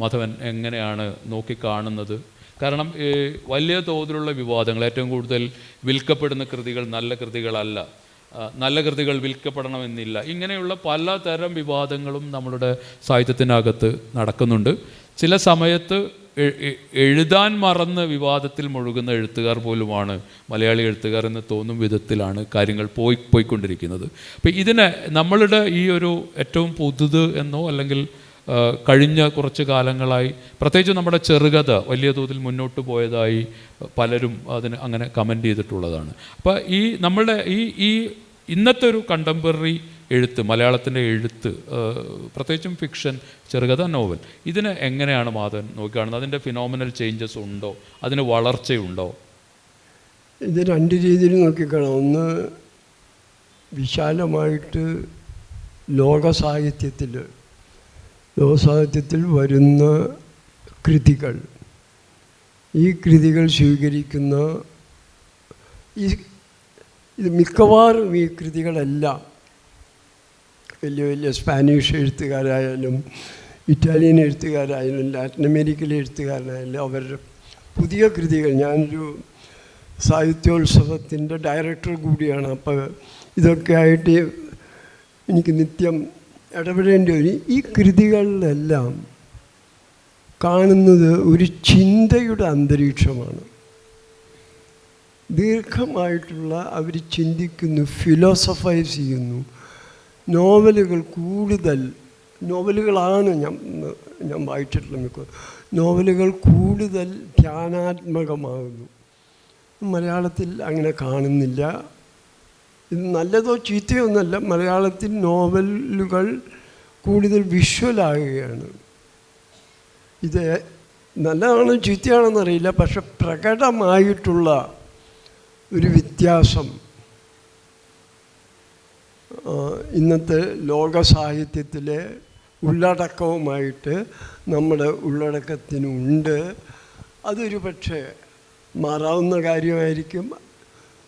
മാധവൻ എങ്ങനെയാണ് നോക്കിക്കാണുന്നത്? കാരണം വലിയ തോതിലുള്ള വിവാദങ്ങൾ, ഏറ്റവും കൂടുതൽ വിൽക്കപ്പെടുന്ന കൃതികൾ നല്ല കൃതികളല്ല, നല്ല കൃതികൾ വിൽക്കപ്പെടണമെന്നില്ല, ഇങ്ങനെയുള്ള പലതരം വിവാദങ്ങളും നമ്മളുടെ സാഹിത്യത്തിനകത്ത് നടക്കുന്നുണ്ട്. ചില സമയത്ത് എഴുതാൻ മറന്ന് വിവാദത്തിൽ മുഴുകുന്ന എഴുത്തുകാർ പോലുമാണ് മലയാളി എഴുത്തുകാർ എന്ന് തോന്നും വിധത്തിലാണ് കാര്യങ്ങൾ പോയിക്കൊണ്ടിരിക്കുന്നത്. അപ്പോൾ ഇതിനെ നമ്മളുടെ ഈ ഒരു ഏറ്റവും പുതുത് എന്നോ അല്ലെങ്കിൽ കഴിഞ്ഞ കുറച്ച് കാലങ്ങളായി പ്രത്യേകിച്ച് നമ്മുടെ ചെറുകഥ വലിയ തോതിൽ മുന്നോട്ട് പോയതായി പലരും അതിന് അങ്ങനെ കമൻ്റ് ചെയ്തിട്ടുള്ളതാണ്. അപ്പോൾ ഈ നമ്മളുടെ ഈ ഇന്നത്തെ ഒരു കണ്ടംപററി എഴുത്ത്, മലയാളത്തിൻ്റെ എഴുത്ത്, പ്രത്യേകിച്ചും ഫിക്ഷൻ, ചെറുകഥ, നോവൽ, ഇതിന് എങ്ങനെയാണ് മാധവൻ നോക്കിക്കാണുന്നത്? അതിൻ്റെ ഫിനോമിനൽ ചേഞ്ചസ് ഉണ്ടോ? അതിന് വളർച്ചയുണ്ടോ? ഇത് രണ്ട് രീതിയിൽ നോക്കിക്കാണാം. ഒന്ന്, വിശാലമായിട്ട് ലോകസാഹിത്യത്തിൽ വരുന്ന കൃതികൾ, ഈ കൃതികൾ സ്വീകരിക്കുന്ന ഇത് മിക്കവാറും ഈ കൃതികളെല്ലാം വലിയ വലിയ സ്പാനിഷ് എഴുത്തുകാരായാലും ഇറ്റാലിയൻ എഴുത്തുകാരായാലും ലാറ്റിൻ അമേരിക്കയിലെ എഴുത്തുകാരായാലും അവരുടെ പുതിയ കൃതികൾ, ഞാനൊരു സാഹിത്യോത്സവത്തിൻ്റെ ഡയറക്ടർ കൂടിയാണ്. അപ്പോൾ ഇതൊക്കെ ആയിട്ട് എനിക്ക് നിത്യം ഇടപെടേണ്ടി വരും. ഈ കൃതികളിലെല്ലാം കാണുന്നത് ഒരു ചിന്തയുടെ അന്തരീക്ഷമാണ്. ദീർഘമായിട്ടുള്ള അവർ ചിന്തിക്കുന്നു, ഫിലോസഫൈസ് ചെയ്യുന്നു. നോവലുകളാണ് ഞാൻ വായിച്ചിട്ടുള്ള നോവലുകൾ കൂടുതൽ ധ്യാനാത്മകമാകുന്നു. മലയാളത്തിൽ അങ്ങനെ കാണുന്നില്ല. ഇത് നല്ലതോ ചീത്തയോ ഒന്നല്ല, മലയാളത്തിൽ നോവലുകൾ കൂടുതൽ വിഷ്വലാകുകയാണ്. ഇത് നല്ലതാണോ ചീത്തയാണെന്നറിയില്ല, പക്ഷെ പ്രകടമായിട്ടുള്ള ഒരു വ്യത്യാസം ഇന്നത്തെ ലോക സാഹിത്യത്തിലെ ഉള്ളടക്കവുമായിട്ട് നമ്മുടെ ഉള്ളടക്കത്തിനുണ്ട്. അതൊരു പക്ഷേ മാറാവുന്ന കാര്യമായിരിക്കും.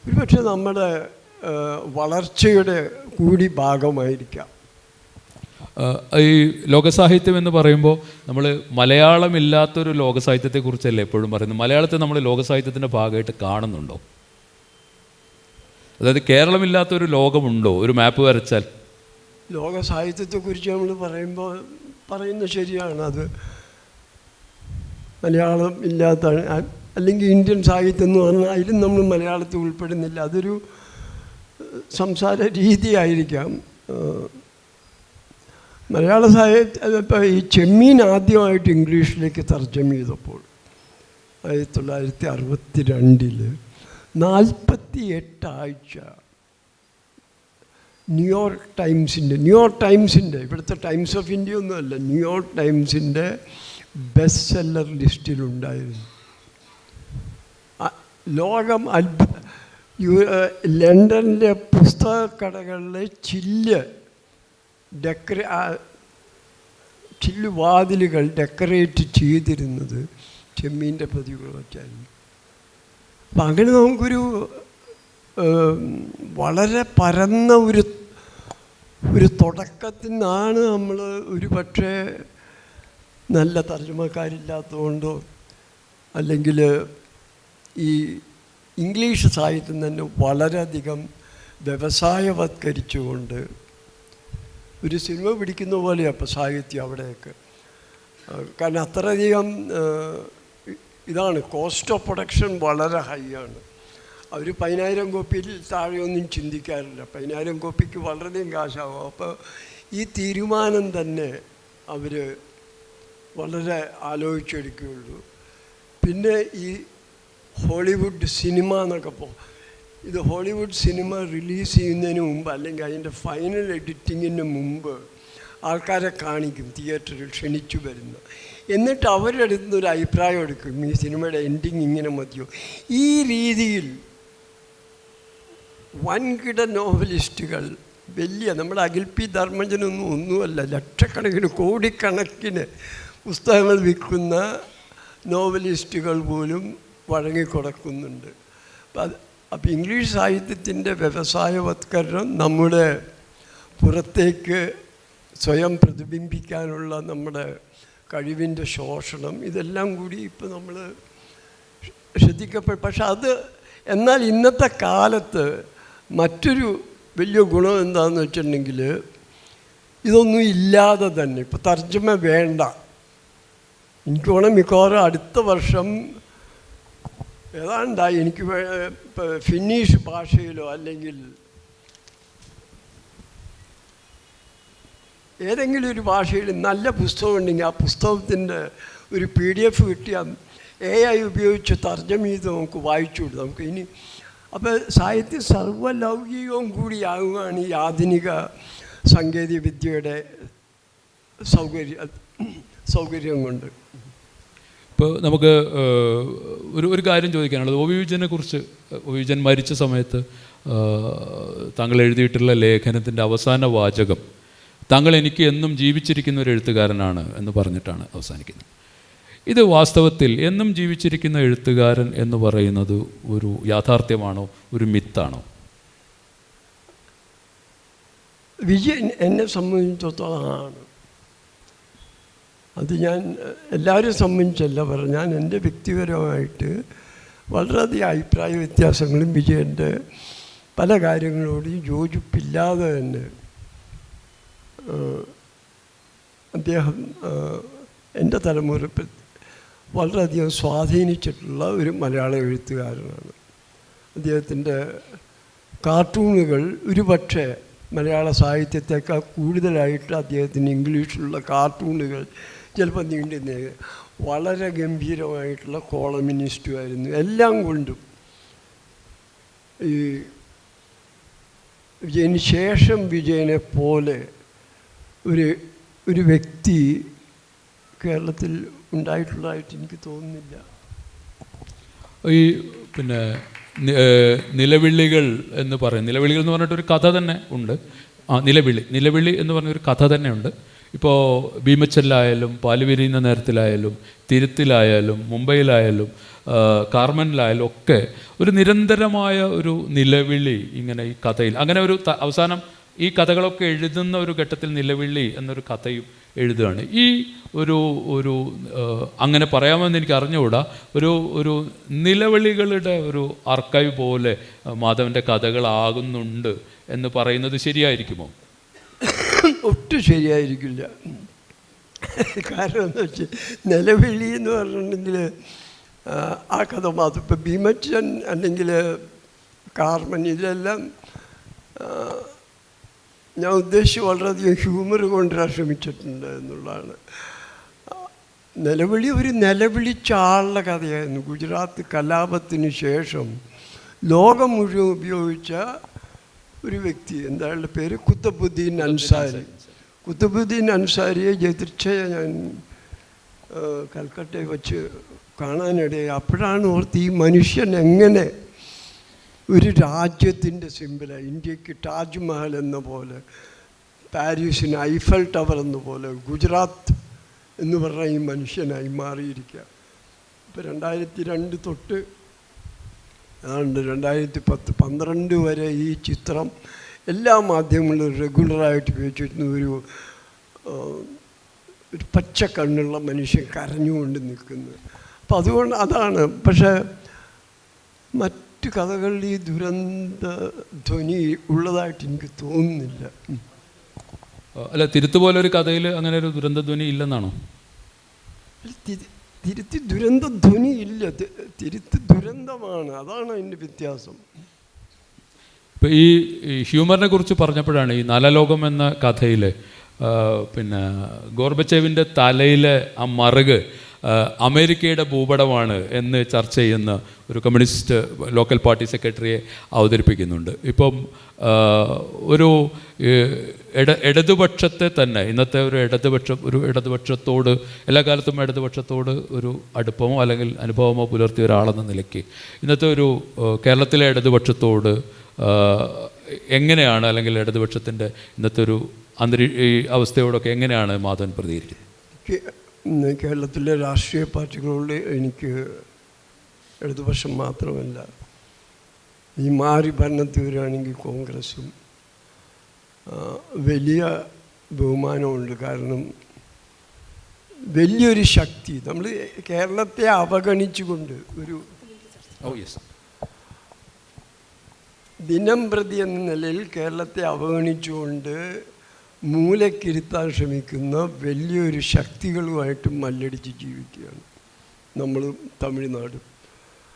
ഒരു പക്ഷേ നമ്മുടെ വളർച്ചയുടെ കൂടി ഭാഗമായിരിക്കാം. ഈ ലോകസാഹിത്യം എന്ന് പറയുമ്പോൾ നമ്മൾ മലയാളമില്ലാത്തൊരു ലോകസാഹിത്യത്തെക്കുറിച്ചല്ലേ എപ്പോഴും പറയുന്നത്. മലയാളത്തെ നമ്മൾ ലോകസാഹിത്യത്തിൻ്റെ ഭാഗമായിട്ട് കാണുന്നുണ്ടോ? അതായത് കേരളമില്ലാത്തൊരു ലോകമുണ്ടോ? ഒരു മാപ്പ് വരച്ചാൽ ലോക സാഹിത്യത്തെക്കുറിച്ച് നമ്മൾ പറയുന്നത് ശരിയാണ്. അത് മലയാളം ഇല്ലാത്ത, അല്ലെങ്കിൽ ഇന്ത്യൻ സാഹിത്യം എന്ന് പറഞ്ഞാൽ അതിലും നമ്മൾ മലയാളത്തിൽ ഉൾപ്പെടുന്നില്ല. അതൊരു സംസാര രീതിയായിരിക്കാം. മലയാള സാഹിത്യം ഇപ്പോൾ ഈ ചെമ്മീൻ ആദ്യമായിട്ട് ഇംഗ്ലീഷിലേക്ക് തർജ്ജമ ചെയ്തപ്പോൾ 1962 48 ആഴ്ച ന്യൂയോർക്ക് ടൈംസിൻ്റെ ഇവിടുത്തെ ടൈംസ് ഓഫ് ഇന്ത്യ ഒന്നുമല്ല, ന്യൂയോർക്ക് ടൈംസിൻ്റെ ബെസ്റ്റ് സെല്ലർ ലിസ്റ്റിലുണ്ടായിരുന്നു. ലോകം ലണ്ടനിലെ പുസ്തകക്കടകളിലെ ചില്ലുവാതിലുകൾ ഡെക്കറേറ്റ് ചെയ്തിരുന്നത് ചെമ്മീൻ്റെ പ്രതികൾ വെച്ചായിരുന്നു. അപ്പം അങ്ങനെ നമുക്കൊരു വളരെ പരന്ന ഒരു തുടക്കത്തിൽ നിന്നാണ് നമ്മൾ ഒരു പക്ഷേ നല്ല തർജ്ജമക്കാരില്ലാത്തതുകൊണ്ടോ അല്ലെങ്കിൽ ഈ ഇംഗ്ലീഷ് സാഹിത്യം തന്നെ വളരെയധികം വ്യവസായവത്കരിച്ചുകൊണ്ട് ഒരു സിനിമ പിടിക്കുന്ന പോലെയാണ് ഇപ്പോൾ സാഹിത്യം അവിടെയൊക്കെ. കാരണം അത്രയധികം ഇതാണ്, കോസ്റ്റ് ഓഫ് പ്രൊഡക്ഷൻ വളരെ ഹൈ ആണ്. അവർ 10,000 കോപ്പിയിൽ താഴെയൊന്നും ചിന്തിക്കാറില്ല. 10,000 കോപ്പിക്ക് വളരെയധികം കാശാകും. അപ്പോൾ ഈ തീരുമാനം തന്നെ അവർ വളരെ ആലോചിച്ചെടുക്കുകയുള്ളൂ. പിന്നെ ഈ ഹോളിവുഡ് സിനിമ എന്നൊക്കെ ഇത് ഹോളിവുഡ് സിനിമ റിലീസ് ചെയ്യുന്നതിന് മുമ്പ് അല്ലെങ്കിൽ അതിൻ്റെ ഫൈനൽ എഡിറ്റിങ്ങിന് മുമ്പ് ആൾക്കാരെ കാണിക്കും, തിയേറ്ററിൽ ക്ഷണിച്ചു വരുന്ന. എന്നിട്ട് അവരുടെ അടുത്ത് നിന്ന് ഒരു അഭിപ്രായം എടുക്കും, ഈ സിനിമയുടെ എൻഡിങ് ഇങ്ങനെ മതിയോ. ഈ രീതിയിൽ വൻകിട നോവലിസ്റ്റുകൾ, വലിയ നമ്മുടെ അഖിൽ പി ധർമ്മജനൊന്നും ഒന്നുമല്ല, ലക്ഷക്കണക്കിന് കോടിക്കണക്കിന് പുസ്തകങ്ങൾ വിൽക്കുന്ന നോവലിസ്റ്റുകൾ പോലും വഴങ്ങിക്കൊടുക്കുന്നുണ്ട്. അപ്പം ഇംഗ്ലീഷ് സാഹിത്യത്തിൻ്റെ വ്യവസായവത്കരണം, നമ്മുടെ പുറത്തേക്ക് സ്വയം പ്രതിബിംബിക്കാനുള്ള നമ്മുടെ കഴിവിൻ്റെ ശോഷണം, ഇതെല്ലാം കൂടി ഇപ്പോൾ നമ്മൾ ശ്രദ്ധിക്കപ്പെടും. പക്ഷെ എന്നാൽ ഇന്നത്തെ കാലത്ത് മറ്റൊരു വലിയ ഗുണം എന്താണെന്ന് വെച്ചിട്ടുണ്ടെങ്കിൽ, ഇതൊന്നും ഇല്ലാതെ തന്നെ ഇപ്പോൾ തർജ്ജമ വേണ്ട. എനിക്ക് വേണം മിക്കവാറും അടുത്ത വർഷം ഏതാണ്ടായി എനിക്ക് ഇപ്പോൾ ഫിന്നിഷ് ഭാഷയിലോ അല്ലെങ്കിൽ ഏതെങ്കിലും ഒരു ഭാഷയിൽ നല്ല പുസ്തകം ഉണ്ടെങ്കിൽ ആ പുസ്തകത്തിൻ്റെ ഒരു PDF കിട്ടിയാൽ AI ഉപയോഗിച്ച് തർജ്ജമ ചെയ്ത് നമുക്ക് വായിച്ചു കൊടുക്കാം. നമുക്ക് ഇനി അപ്പോൾ സാഹിത്യം സർവ്വലൗകികവും കൂടിയാകുകയാണ് ഈ ആധുനിക സാങ്കേതിക വിദ്യയുടെ സൗകര്യം കൊണ്ട്. ഇപ്പോൾ നമുക്ക് ഒരു കാര്യം ചോദിക്കാനുള്ളത്, ഒ വി വിജയനെ കുറിച്ച്. ഒ വി വിജയൻ മരിച്ച സമയത്ത് താങ്കൾ എഴുതിയിട്ടുള്ള ലേഖനത്തിൻ്റെ അവസാന വാചകം, താങ്കൾ എനിക്ക് എന്നും ജീവിച്ചിരിക്കുന്ന ഒരു എഴുത്തുകാരനാണ് എന്ന് പറഞ്ഞിട്ടാണ് അവസാനിക്കുന്നത്. ഇത് വാസ്തവത്തിൽ എന്നും ജീവിച്ചിരിക്കുന്ന എഴുത്തുകാരൻ എന്ന് പറയുന്നത് ഒരു യാഥാർത്ഥ്യമാണോ, ഒരു മിത്താണോ? വിജയൻ എന്നെ സംബന്ധിച്ചിടത്തോളം ആണ്. അത് ഞാൻ എല്ലാവരും സംബന്ധിച്ചല്ല പറഞ്ഞു, ഞാൻ എൻ്റെ വ്യക്തിപരമായിട്ട് വളരെയധികം അഭിപ്രായ വ്യത്യാസങ്ങളും വിജയൻ്റെ പല കാര്യങ്ങളോടും യോജിപ്പില്ലാതെ തന്നെ അദ്ദേഹം എൻ്റെ തലമുറ വളരെയധികം സ്വാധീനിച്ചിട്ടുള്ള ഒരു മലയാള എഴുത്തുകാരനാണ്. അദ്ദേഹത്തിൻ്റെ കാർട്ടൂണുകൾ ഒരുപക്ഷെ മലയാള സാഹിത്യത്തെക്കാൾ കൂടുതലായിട്ട് അദ്ദേഹത്തിന് ഇംഗ്ലീഷിലുള്ള കാർട്ടൂണുകൾ ചിലപ്പോൾ വളരെ ഗംഭീരമായിട്ടുള്ള കോളമിനിസ്റ്റുമായിരുന്നു. എല്ലാം കൊണ്ടും ഈ വിജയന് ശേഷം വിജയനെ പോലെ ഒരു വ്യക്തി കേരളത്തിൽ ഉണ്ടായിട്ടുള്ളതായിട്ട് എനിക്ക് തോന്നുന്നില്ല. ഈ പിന്നെ നിലവിളികൾ എന്ന് പറയും, നിലവിളികൾ എന്ന് പറഞ്ഞിട്ടൊരു കഥ തന്നെ ഉണ്ട്. നിലവിളി എന്ന് പറഞ്ഞൊരു കഥ തന്നെ ഉണ്ട്. ഇപ്പോൾ ഭീമച്ചലിലായാലും പാലുവിരിയുന്ന നേരത്തിലായാലും തിരുത്തിലായാലും മുംബൈയിലായാലും കാർമനിലായാലും ഒക്കെ ഒരു നിരന്തരമായ ഒരു നിലവിളി ഇങ്ങനെ ഈ കഥയിൽ, അങ്ങനെ ഒരു അവസാനം ഈ കഥകളൊക്കെ എഴുതുന്ന ഒരു ഘട്ടത്തിൽ നിലവിളി എന്നൊരു കഥയും എഴുതുകയാണ്. ഈ ഒരു അങ്ങനെ പറയാമെന്ന് എനിക്ക് അറിഞ്ഞുകൂടാ, ഒരു നിലവിളികളുടെ ഒരു ആർക്കൈവ് പോലെ മാധവൻ്റെ കഥകളാകുന്നുണ്ട് എന്ന് പറയുന്നത് ശരിയായിരിക്കുമോ? ഒട്ടും ശരിയായിരിക്കില്ല. കാരണം എന്താ വെച്ചാൽ നിലവിളി എന്ന് പറഞ്ഞിട്ടുണ്ടെങ്കിൽ ആ കഥ മാത്രം, ഇപ്പം ഭീമച്ചൻ അല്ലെങ്കിൽ കാർമൻ, ഇതിലെല്ലാം ഞാൻ ഉദ്ദേശിച്ച് വളരെയധികം ഹ്യൂമർ കൊണ്ടുവരാൻ ശ്രമിച്ചിട്ടുണ്ട് എന്നുള്ളതാണ്. നിലവിളി ഒരു നിലവിളിച്ച ആളുടെ കഥയായിരുന്നു. ഗുജറാത്ത് കലാപത്തിന് ശേഷം ലോകം മുഴുവൻ ഉപയോഗിച്ച ഒരു വ്യക്തി, എന്താ അയാളുടെ പേര്, കുത്തബുദ്ദീൻ അൻസാരി. കുത്തബുദ്ദീൻ അൻസാരിയെ എതിർച്ചയെ ഞാൻ കൽക്കട്ടയിൽ വച്ച് കാണാനിടയായി. അപ്പോഴാണ് ഓർത്ത് ഈ മനുഷ്യൻ എങ്ങനെ ഒരു രാജ്യത്തിൻ്റെ സിമ്പിളാണ്. ഇന്ത്യക്ക് താജ്മഹൽ എന്ന പോലെ, പാരീസിന് ഐഫൽ ടവർ എന്ന പോലെ, ഗുജറാത്ത് എന്ന് പറഞ്ഞ ഈ മനുഷ്യനായി മാറിയിരിക്കുക. ഇപ്പോൾ 2002 തൊട്ട് ഏതാണ്ട് 2010-12 വരെ ഈ ചിത്രം എല്ലാ മാധ്യമങ്ങളും റെഗുലറായിട്ട് ഉപയോഗിച്ചിരുന്ന ഒരു പച്ച കണ്ണുള്ള മനുഷ്യൻ കരഞ്ഞുകൊണ്ട് നിൽക്കുന്നത്. അപ്പം അതുകൊണ്ട് അതാണ്. പക്ഷേ മറ്റു കഥകളിൽ ഈ ദുരന്ത ധ്വനി ഉള്ളതായിട്ട് എനിക്ക് തോന്നുന്നില്ല. അല്ല, തിരുത്ത് പോലൊരു കഥയിൽ അങ്ങനെ ഒരു ദുരന്തധ്വനി ഇല്ലെന്നാണോ? തിരുത്തി ദുരന്തധ്വനി ഇല്ല, തിരുത്ത് ദുരന്തമാണ്. അതാണ് അതിൻ്റെ വ്യത്യാസം. ഇപ്പോൾ ഈ ഹ്യൂമറിനെ കുറിച്ച് പറഞ്ഞപ്പോഴാണ് ഈ നലലോകം എന്ന കഥയിൽ പിന്നെ ഗോർബച്ചേവിൻ്റെ തലയിലെ ആ മറുക് അമേരിക്കയുടെ ഭൂപടമാണ് എന്ന് ചർച്ച ചെയ്യുന്ന ഒരു കമ്മ്യൂണിസ്റ്റ് ലോക്കൽ പാർട്ടി സെക്രട്ടറിയെ അവതരിപ്പിക്കുന്നുണ്ട്. ഇപ്പം ഒരു ഇടതുപക്ഷത്തെ തന്നെ, ഇന്നത്തെ ഒരു ഇടതുപക്ഷത്തോട് എല്ലാ കാലത്തും ഇടതുപക്ഷത്തോട് ഒരു അടുപ്പമോ അല്ലെങ്കിൽ അനുഭവമോ പുലർത്തിയ ഒരാളെന്ന നിലയ്ക്ക് ഇന്നത്തെ ഒരു കേരളത്തിലെ ഇടതുപക്ഷത്തോട് എങ്ങനെയാണ്, അല്ലെങ്കിൽ ഇടതുപക്ഷത്തിൻ്റെ ഇന്നത്തെ ഒരു ഈ അവസ്ഥയോടൊക്കെ എങ്ങനെയാണ് മാധവൻ പ്രതികരിക്കുന്നത്? കേരളത്തിലെ രാഷ്ട്രീയ പാർട്ടികളോട് എനിക്ക് ഇടതുപക്ഷം മാത്രമല്ല, ഈ മാറി ഭരണത്തിൽ വരികയാണെങ്കിൽ കോൺഗ്രസും വലിയ ബഹുമാനമുണ്ട്. കാരണം വലിയൊരു ശക്തി, നമ്മൾ കേരളത്തെ അവഗണിച്ചുകൊണ്ട് ഒരു ദിനം പ്രതി എന്ന നിലയിൽ കേരളത്തെ അവഗണിച്ചുകൊണ്ട് മൂലക്കിരുത്താൻ ശ്രമിക്കുന്ന വലിയൊരു ശക്തികളുമായിട്ട് മല്ലടിച്ച് ജീവിക്കുകയാണ് നമ്മൾ തമിഴ്നാട്.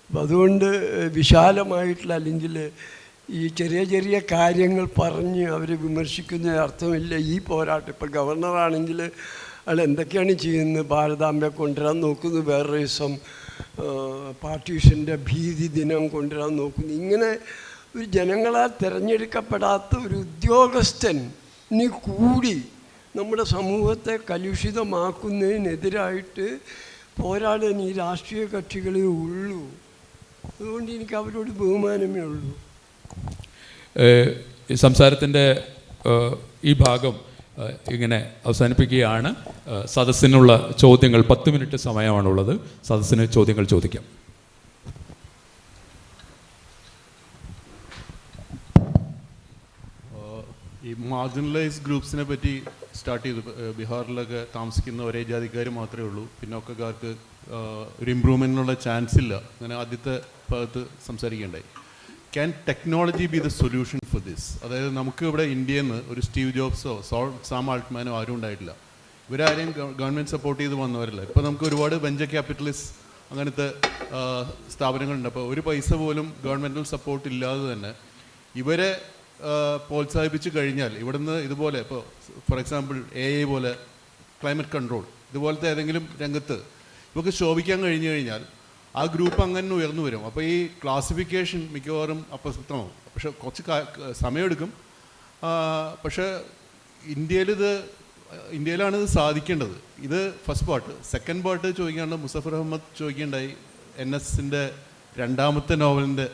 അപ്പം അതുകൊണ്ട് വിശാലമായിട്ടുള്ള, അല്ലെങ്കിൽ ഈ ചെറിയ ചെറിയ കാര്യങ്ങൾ പറഞ്ഞ് അവരെ വിമർശിക്കുന്ന അർത്ഥമില്ല ഈ പോരാട്ടം. ഇപ്പോൾ ഗവർണറാണെങ്കിൽ അയാൾ എന്തൊക്കെയാണ് ചെയ്യുന്നത്? ഭാരതാംബയെ കൊണ്ടുവരാൻ നോക്കുന്നു, വേറെ ദിവസം പാർട്ടീഷൻ്റെ ഭീതി ദിനം കൊണ്ടുവരാൻ നോക്കുന്നു. ഇങ്ങനെ ഒരു ജനങ്ങളാൽ തിരഞ്ഞെടുക്കപ്പെടാത്ത ഒരു ഉദ്യോഗസ്ഥൻ ഇനി കൂടി നമ്മുടെ സമൂഹത്തെ കലുഷിതമാക്കുന്നതിനെതിരായിട്ട് പോരാടാൻ ഈ രാഷ്ട്രീയ കക്ഷികളേ ഉള്ളൂ. അതുകൊണ്ട് എനിക്ക് അവരോട് ബഹുമാനമേ ഉള്ളൂ. സംസാരത്തിൻ്റെ ഈ ഭാഗം ഇങ്ങനെ അവസാനിപ്പിക്കുകയാണ്. സദസ്സിനുള്ള ചോദ്യങ്ങൾ 10 മിനിറ്റ് സമയമാണുള്ളത്. സദസ്സിന് ചോദ്യങ്ങൾ ചോദിക്കാം. ഈ മാർജിനലൈസ് ഗ്രൂപ്പ്സിനെ പറ്റി സ്റ്റാർട്ട് ചെയ്തു. ബീഹാറിലൊക്കെ താമസിക്കുന്ന ഒരേ ജാതിക്കാർ മാത്രമേ ഉള്ളൂ, പിന്നോക്കക്കാർക്ക് ഒരു ഇമ്പ്രൂവ്മെൻറ്റിനുള്ള ചാൻസ് ഇല്ല. അങ്ങനെ ആദ്യത്തെ ഭാഗത്ത് സംസാരിക്കേണ്ടായി. Can technology be the solution for this? അതായത് നമുക്ക് ഇവിടെ ഇന്ത്യയിൽ നിന്ന് ഒരു സ്റ്റീവ് ജോബ്സോ സാം ആൾട്ട്മാനോ ആരും ഉണ്ടായിട്ടില്ല. ഇവരാരെയും ഗവൺമെൻറ് സപ്പോർട്ട് ചെയ്ത് വന്നവരല്ല. ഇപ്പോൾ നമുക്ക് ഒരുപാട് വെഞ്ചർ ക്യാപിറ്റലിസ്റ്റ് അങ്ങനത്തെ സ്ഥാപനങ്ങളുണ്ട്. അപ്പോൾ ഒരു പൈസ പോലും ഗവൺമെൻറ്റൽ സപ്പോർട്ട് ഇല്ലാതെ തന്നെ ഇവരെ പ്രോത്സാഹിപ്പിച്ച് കഴിഞ്ഞാൽ ഇവിടുന്ന് ഇതുപോലെ, ഇപ്പോൾ ഫോർ എക്സാമ്പിൾ AI പോലെ, ക്ലൈമറ്റ് കൺട്രോൾ ഇതുപോലത്തെ ഏതെങ്കിലും രംഗത്ത് ഇവർക്ക് ശോഭിക്കാൻ കഴിഞ്ഞു കഴിഞ്ഞാൽ ആ ഗ്രൂപ്പ് അങ്ങനെ ഉയർന്നു വരും. അപ്പോൾ ഈ ക്ലാസിഫിക്കേഷൻ മിക്കവാറും അപ്രസക്തമാവും. പക്ഷെ കുറച്ച് സമയമെടുക്കും. പക്ഷേ ഇന്ത്യയിലാണ് ഇത് സാധിക്കേണ്ടത്. ഇത് ഫസ്റ്റ് പാർട്ട്. സെക്കൻഡ് പാർട്ട് ചോദിക്കാണ്ട് മുസഫർ അഹമ്മദ് ചോദിക്കേണ്ടായി NSൻ്റെ 2ാമത്തെ നോവലിൻ്റെ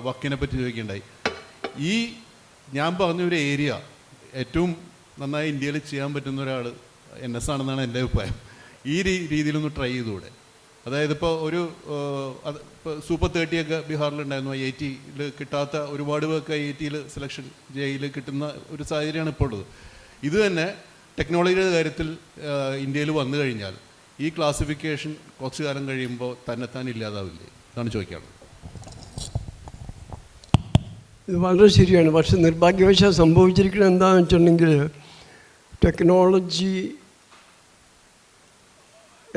വക്കിനെ പറ്റി ചോദിക്കേണ്ടായി. ഈ ഞാൻ പറഞ്ഞൊരു ഏരിയ ഏറ്റവും നന്നായി ഇന്ത്യയിൽ ചെയ്യാൻ പറ്റുന്ന ഒരാൾ NS ആണെന്നാണ് എൻ്റെ അഭിപ്രായം. ഈ രീതിയിലൊന്ന് ട്രൈ ചെയ്തുകൂടെ? അതായത് ഇപ്പോൾ ഒരു ഇപ്പോൾ സൂപ്പർ 30 ഒക്കെ ബീഹാറിലുണ്ടായിരുന്നു. IIT-യിൽ കിട്ടാത്ത ഒരുപാട് പേർക്ക് IIT-യിൽ സെലക്ഷൻ ജയിൽ കിട്ടുന്ന ഒരു സാഹചര്യമാണ് ഇപ്പോൾ ഉള്ളത്. ഇത് തന്നെ ടെക്നോളജിയുടെ കാര്യത്തിൽ ഇന്ത്യയിൽ വന്നു കഴിഞ്ഞാൽ ഈ ക്ലാസിഫിക്കേഷൻ കുറച്ചു കാലം കഴിയുമ്പോൾ തന്നെത്താൻ ഇല്ലാതാവില്ലേ? ഇതാണ് ചോദിക്കാനുള്ളത്. ഇത് വളരെ ശരിയാണ്. പക്ഷെ നിർഭാഗ്യവശാൽ സംഭവിച്ചിരിക്കുന്നത് എന്താണെന്ന് വെച്ചിട്ടുണ്ടെങ്കിൽ, ടെക്നോളജി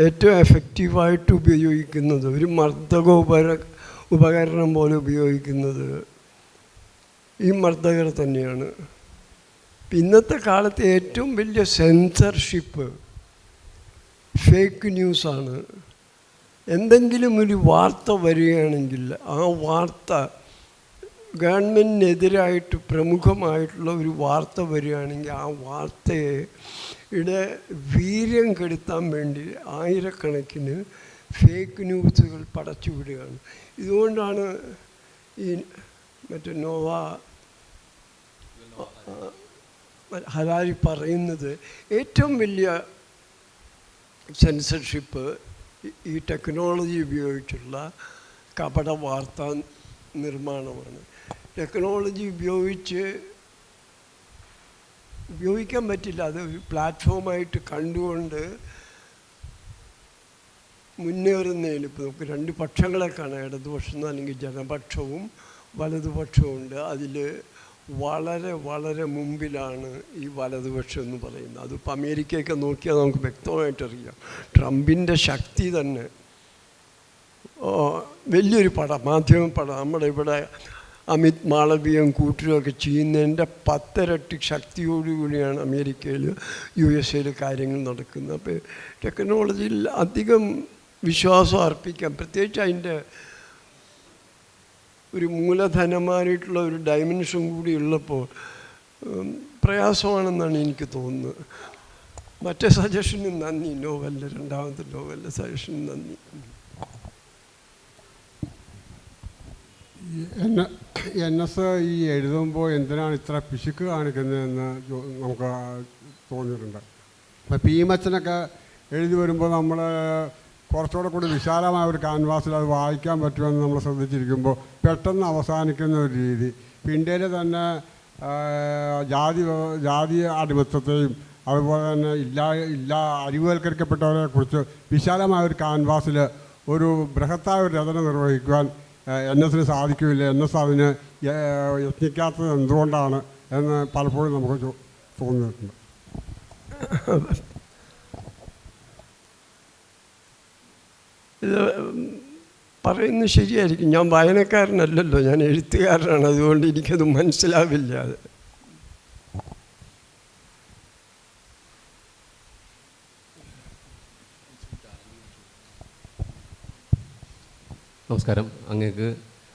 ഏറ്റവും എഫക്റ്റീവായിട്ട് ഉപയോഗിക്കുന്നത്, ഒരു മർദ്ദക ഉപകരണം പോലെ ഉപയോഗിക്കുന്നത് ഈ മർദ്ദകർ തന്നെയാണ്. ഇന്നത്തെ കാലത്ത് ഏറ്റവും വലിയ സെൻസർഷിപ്പ് ഫേക്ക് ന്യൂസാണ്. എന്തെങ്കിലും ഒരു വാർത്ത വരികയാണെങ്കിൽ ആ വാർത്ത ഗവൺമെൻറ്റിനെതിരായിട്ട് പ്രമുഖമായിട്ടുള്ള ഒരു വാർത്ത വരികയാണെങ്കിൽ ആ വാർത്തയുടെ വീര്യം കെടുത്താൻ വേണ്ടി ആയിരക്കണക്കിന് ഫേക്ക് ന്യൂസുകൾ പടച്ചു വിടുകയാണ്. ഇതുകൊണ്ടാണ് ഈ മറ്റേ ഹലാരി പറയുന്നത് ഏറ്റവും വലിയ സെൻസർഷിപ്പ് ഈ ടെക്നോളജി ഉപയോഗിച്ചുള്ള കപട വാർത്താ നിർമ്മാണമാണ്. ടെക്നോളജി ഉപയോഗിക്കാൻ പറ്റില്ല. അത് ഒരു പ്ലാറ്റ്ഫോമായിട്ട് കണ്ടുകൊണ്ട് മുന്നേറുന്നതിന് ഇപ്പോൾ നമുക്ക് രണ്ട് പക്ഷങ്ങളെ കാണാം, ഇടതുപക്ഷം അല്ലെങ്കിൽ ജനപക്ഷവും വലതുപക്ഷവും ഉണ്ട്. അതിൽ വളരെ വളരെ മുമ്പിലാണ് ഈ വലതുപക്ഷം എന്ന് പറയുന്നത്. അതിപ്പോൾ അമേരിക്കയൊക്കെ നോക്കിയാൽ നമുക്ക് വ്യക്തമായിട്ടറിയാം. ട്രംപിൻ്റെ ശക്തി തന്നെ വലിയൊരു പടം, മാധ്യമ പടം, നമ്മുടെ ഇവിടെ അമിത് മാളവിയും കൂട്ടരുമൊക്കെ ചെയ്യുന്നതിൻ്റെ 10 ഇരട്ടി ശക്തിയോടുകൂടിയാണ് അമേരിക്കയിൽ USA കാര്യങ്ങൾ നടക്കുന്നത്. അപ്പോൾ ടെക്നോളജിയിൽ അധികം വിശ്വാസം അർപ്പിക്കാം, പ്രത്യേകിച്ച് അതിൻ്റെ ഒരു മൂലധനമായിട്ടുള്ള ഒരു ഡയമെൻഷൻ കൂടി ഉള്ളപ്പോൾ പ്രയാസമാണെന്നാണ് എനിക്ക് തോന്നുന്നത്. മറ്റേ സജഷന് നന്ദി. നോവലിൻ്റെ രണ്ടാമത്തെ നോവലിൻ്റെ സജഷന് നന്ദി. NS ഈ എഴുതുമ്പോൾ എന്തിനാണ് ഇത്ര പിശുക്ക് കാണിക്കുന്നതെന്ന് നമുക്ക് തോന്നിയിട്ടുണ്ട്. അപ്പോൾ പി മച്ചനൊക്കെ എഴുതി വരുമ്പോൾ നമ്മൾ കുറച്ചുകൂടെ കൂടി വിശാലമായ ഒരു ക്യാൻവാസിൽ അത് വായിക്കാൻ പറ്റുമെന്ന് നമ്മൾ ശ്രദ്ധിച്ചിരിക്കുമ്പോൾ പെട്ടെന്ന് അവസാനിക്കുന്ന ഒരു രീതി. ഇപ്പോൾ ഇന്ത്യയിൽ തന്നെ ജാതി അടിമത്തത്തെയും അതുപോലെ തന്നെ അരിവൽക്കരിക്കപ്പെട്ടവരെ കുറിച്ച് വിശാലമായ ഒരു ക്യാൻവാസിൽ ഒരു ബൃഹത്തായ ഒരു രചന നിർവഹിക്കുവാൻ NS സാധിക്കില്ല. NS അതിന് യത്നിക്കാത്തത് എന്തുകൊണ്ടാണ് എന്ന് പലപ്പോഴും നമുക്ക് തോന്നിയിട്ടുണ്ട്. ഇത് പറയുന്നത് ശരിയായിരിക്കും. ഞാൻ വായനക്കാരനല്ലല്ലോ, ഞാൻ എഴുത്തുകാരനാണ്. അതുകൊണ്ട് എനിക്കത് മനസ്സിലാവില്ല. അത് നമസ്കാരം. അങ്ങേക്ക്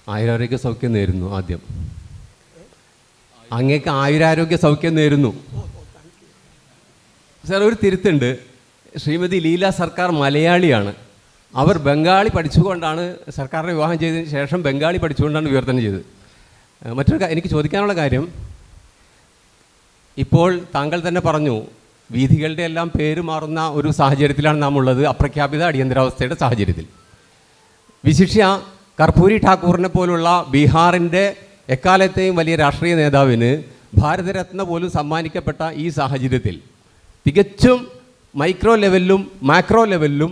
ആയുരാരോഗ്യ സൗഖ്യം നേരുന്നു. ആദ്യം അങ്ങേക്ക് ആയുരാരോഗ്യ സൗഖ്യം നേരുന്നു. സാർ, ഒരു തിരുത്തുണ്ട്. ശ്രീമതി ലീല സർക്കാർ മലയാളിയാണ്. അവർ ബംഗാളി പഠിച്ചുകൊണ്ടാണ് സർക്കാരിനെ വിവാഹം ചെയ്തതിന് ശേഷം ബംഗാളി പഠിച്ചുകൊണ്ടാണ് വിവർത്തനം ചെയ്തത്. മറ്റൊരു എനിക്ക് ചോദിക്കാനുള്ള കാര്യം, ഇപ്പോൾ താങ്കൾ തന്നെ പറഞ്ഞു വീഥികളുടെ എല്ലാം പേര് മാറുന്ന ഒരു സാഹചര്യത്തിലാണ് നാം ഉള്ളത്, അപ്രഖ്യാപിത അടിയന്തരാവസ്ഥയുടെ സാഹചര്യത്തിൽ. വിശിഷ്യ കർപ്പൂരി ഠാക്കൂറിനെ പോലുള്ള ബീഹാറിൻ്റെ എക്കാലത്തെയും വലിയ രാഷ്ട്രീയ നേതാവിന് ഭാരതരത്ന പോലും സമ്മാനിക്കപ്പെട്ട ഈ സാഹചര്യത്തിൽ തികച്ചും മൈക്രോ ലെവലിലും മാക്രോ ലെവലിലും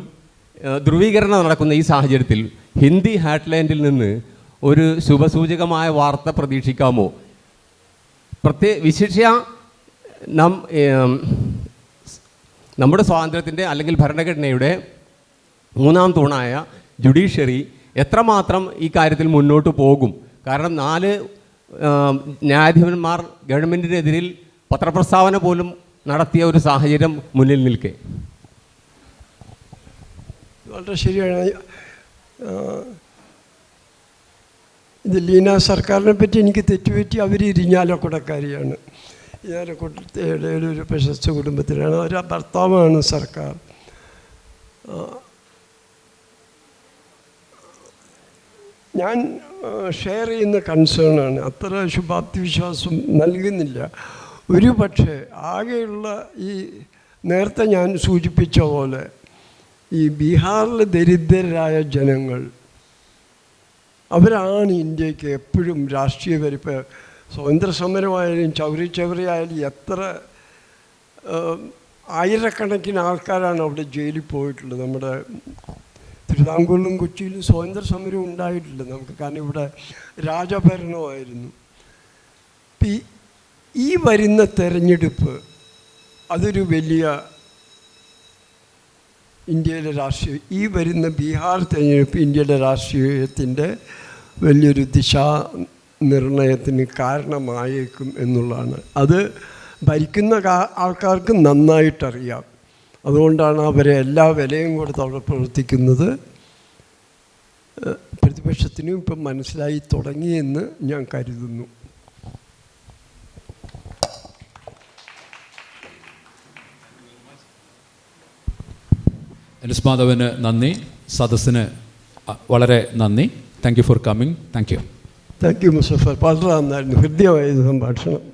ധ്രുവീകരണം നടക്കുന്ന ഈ സാഹചര്യത്തിൽ ഹിന്ദി ഹാറ്റ്ലൈൻഡിൽ നിന്ന് ഒരു ശുഭസൂചകമായ വാർത്ത പ്രതീക്ഷിക്കാമോ? വിശിഷ്യ നമ്മുടെ സ്വാതന്ത്ര്യത്തിൻ്റെ അല്ലെങ്കിൽ ഭരണഘടനയുടെ 3ാം തൂണായ ജുഡീഷ്യറി എത്രമാത്രം ഈ കാര്യത്തിൽ മുന്നോട്ട് പോകും? കാരണം 4 ന്യായാധിപന്മാർ ഗവൺമെൻറ്റിനെതിരിൽ പത്രപ്രസ്താവന പോലും നടത്തിയ ഒരു സാഹചര്യം മുന്നിൽ നിൽക്കെ. വളരെ ശരിയാണ്. ഇത് ലീന സർക്കാരിനെ പറ്റി എനിക്ക് തെറ്റുപറ്റി. അവർ ഇരിഞ്ഞാലക്കുടക്കാരിയാണ്. ഇരിഞ്ഞാലക്കുടയുടെ ഒരു പ്രശസ്ത കുടുംബത്തിലാണ്. അവർ ഭർത്താവാണ് സർക്കാർ. ഞാൻ ഷെയർ ചെയ്യുന്ന കൺസേണാണ്. അത്ര ശുഭാപ്തി വിശ്വാസം നൽകുന്നില്ല. ഒരു പക്ഷേ ആകെയുള്ള ഈ നേരത്തെ ഞാൻ സൂചിപ്പിച്ച പോലെ ഈ ബീഹാറിലെ ദരിദ്രരായ ജനങ്ങൾ അവരാണ് ഇന്ത്യക്ക് എപ്പോഴും രാഷ്ട്രീയപരിപ്പ്. സ്വാതന്ത്ര്യ സമരമായാലും ചൗരി ആയാലും എത്ര ആയിരക്കണക്കിന് ആൾക്കാരാണ് അവിടെ ജയിലിൽ പോയിട്ടുള്ളത്. നമ്മുടെ തിരുവിതാംകൂറിലും കൊച്ചിയിലും സ്വാതന്ത്ര്യ സമരം ഉണ്ടായിട്ടില്ല നമുക്ക്. കാരണം ഇവിടെ രാജഭരണമായിരുന്നു. ഈ വരുന്ന തെരഞ്ഞെടുപ്പ് അതൊരു വലിയ ഇന്ത്യയിലെ ഈ വരുന്ന ബീഹാർ തെരഞ്ഞെടുപ്പ് ഇന്ത്യയുടെ രാഷ്ട്രീയത്തിൻ്റെ വലിയൊരു ദിശാനിർണയത്തിന് കാരണമായേക്കും എന്നുള്ളതാണ്. അത് ഭരിക്കുന്ന ആൾക്കാർക്ക് നന്നായിട്ടറിയാം. അതുകൊണ്ടാണ് അവരെ എല്ലാ വിലയും കൊടുത്ത് അവിടെ പ്രവർത്തിക്കുന്നത്. പ്രതിപക്ഷത്തിനും ഇപ്പം മനസ്സിലായി തുടങ്ങിയെന്ന് ഞാൻ കരുതുന്നു. എൻ എസ് മാധവന് നന്ദി, സദസ്സിന് വളരെ നന്ദി. Thank you for coming. Thank you. Thank you Muzaffar, വളരെ നന്നായിരുന്നു, ഹൃദ്യമായിരുന്നു സംഭാഷണം.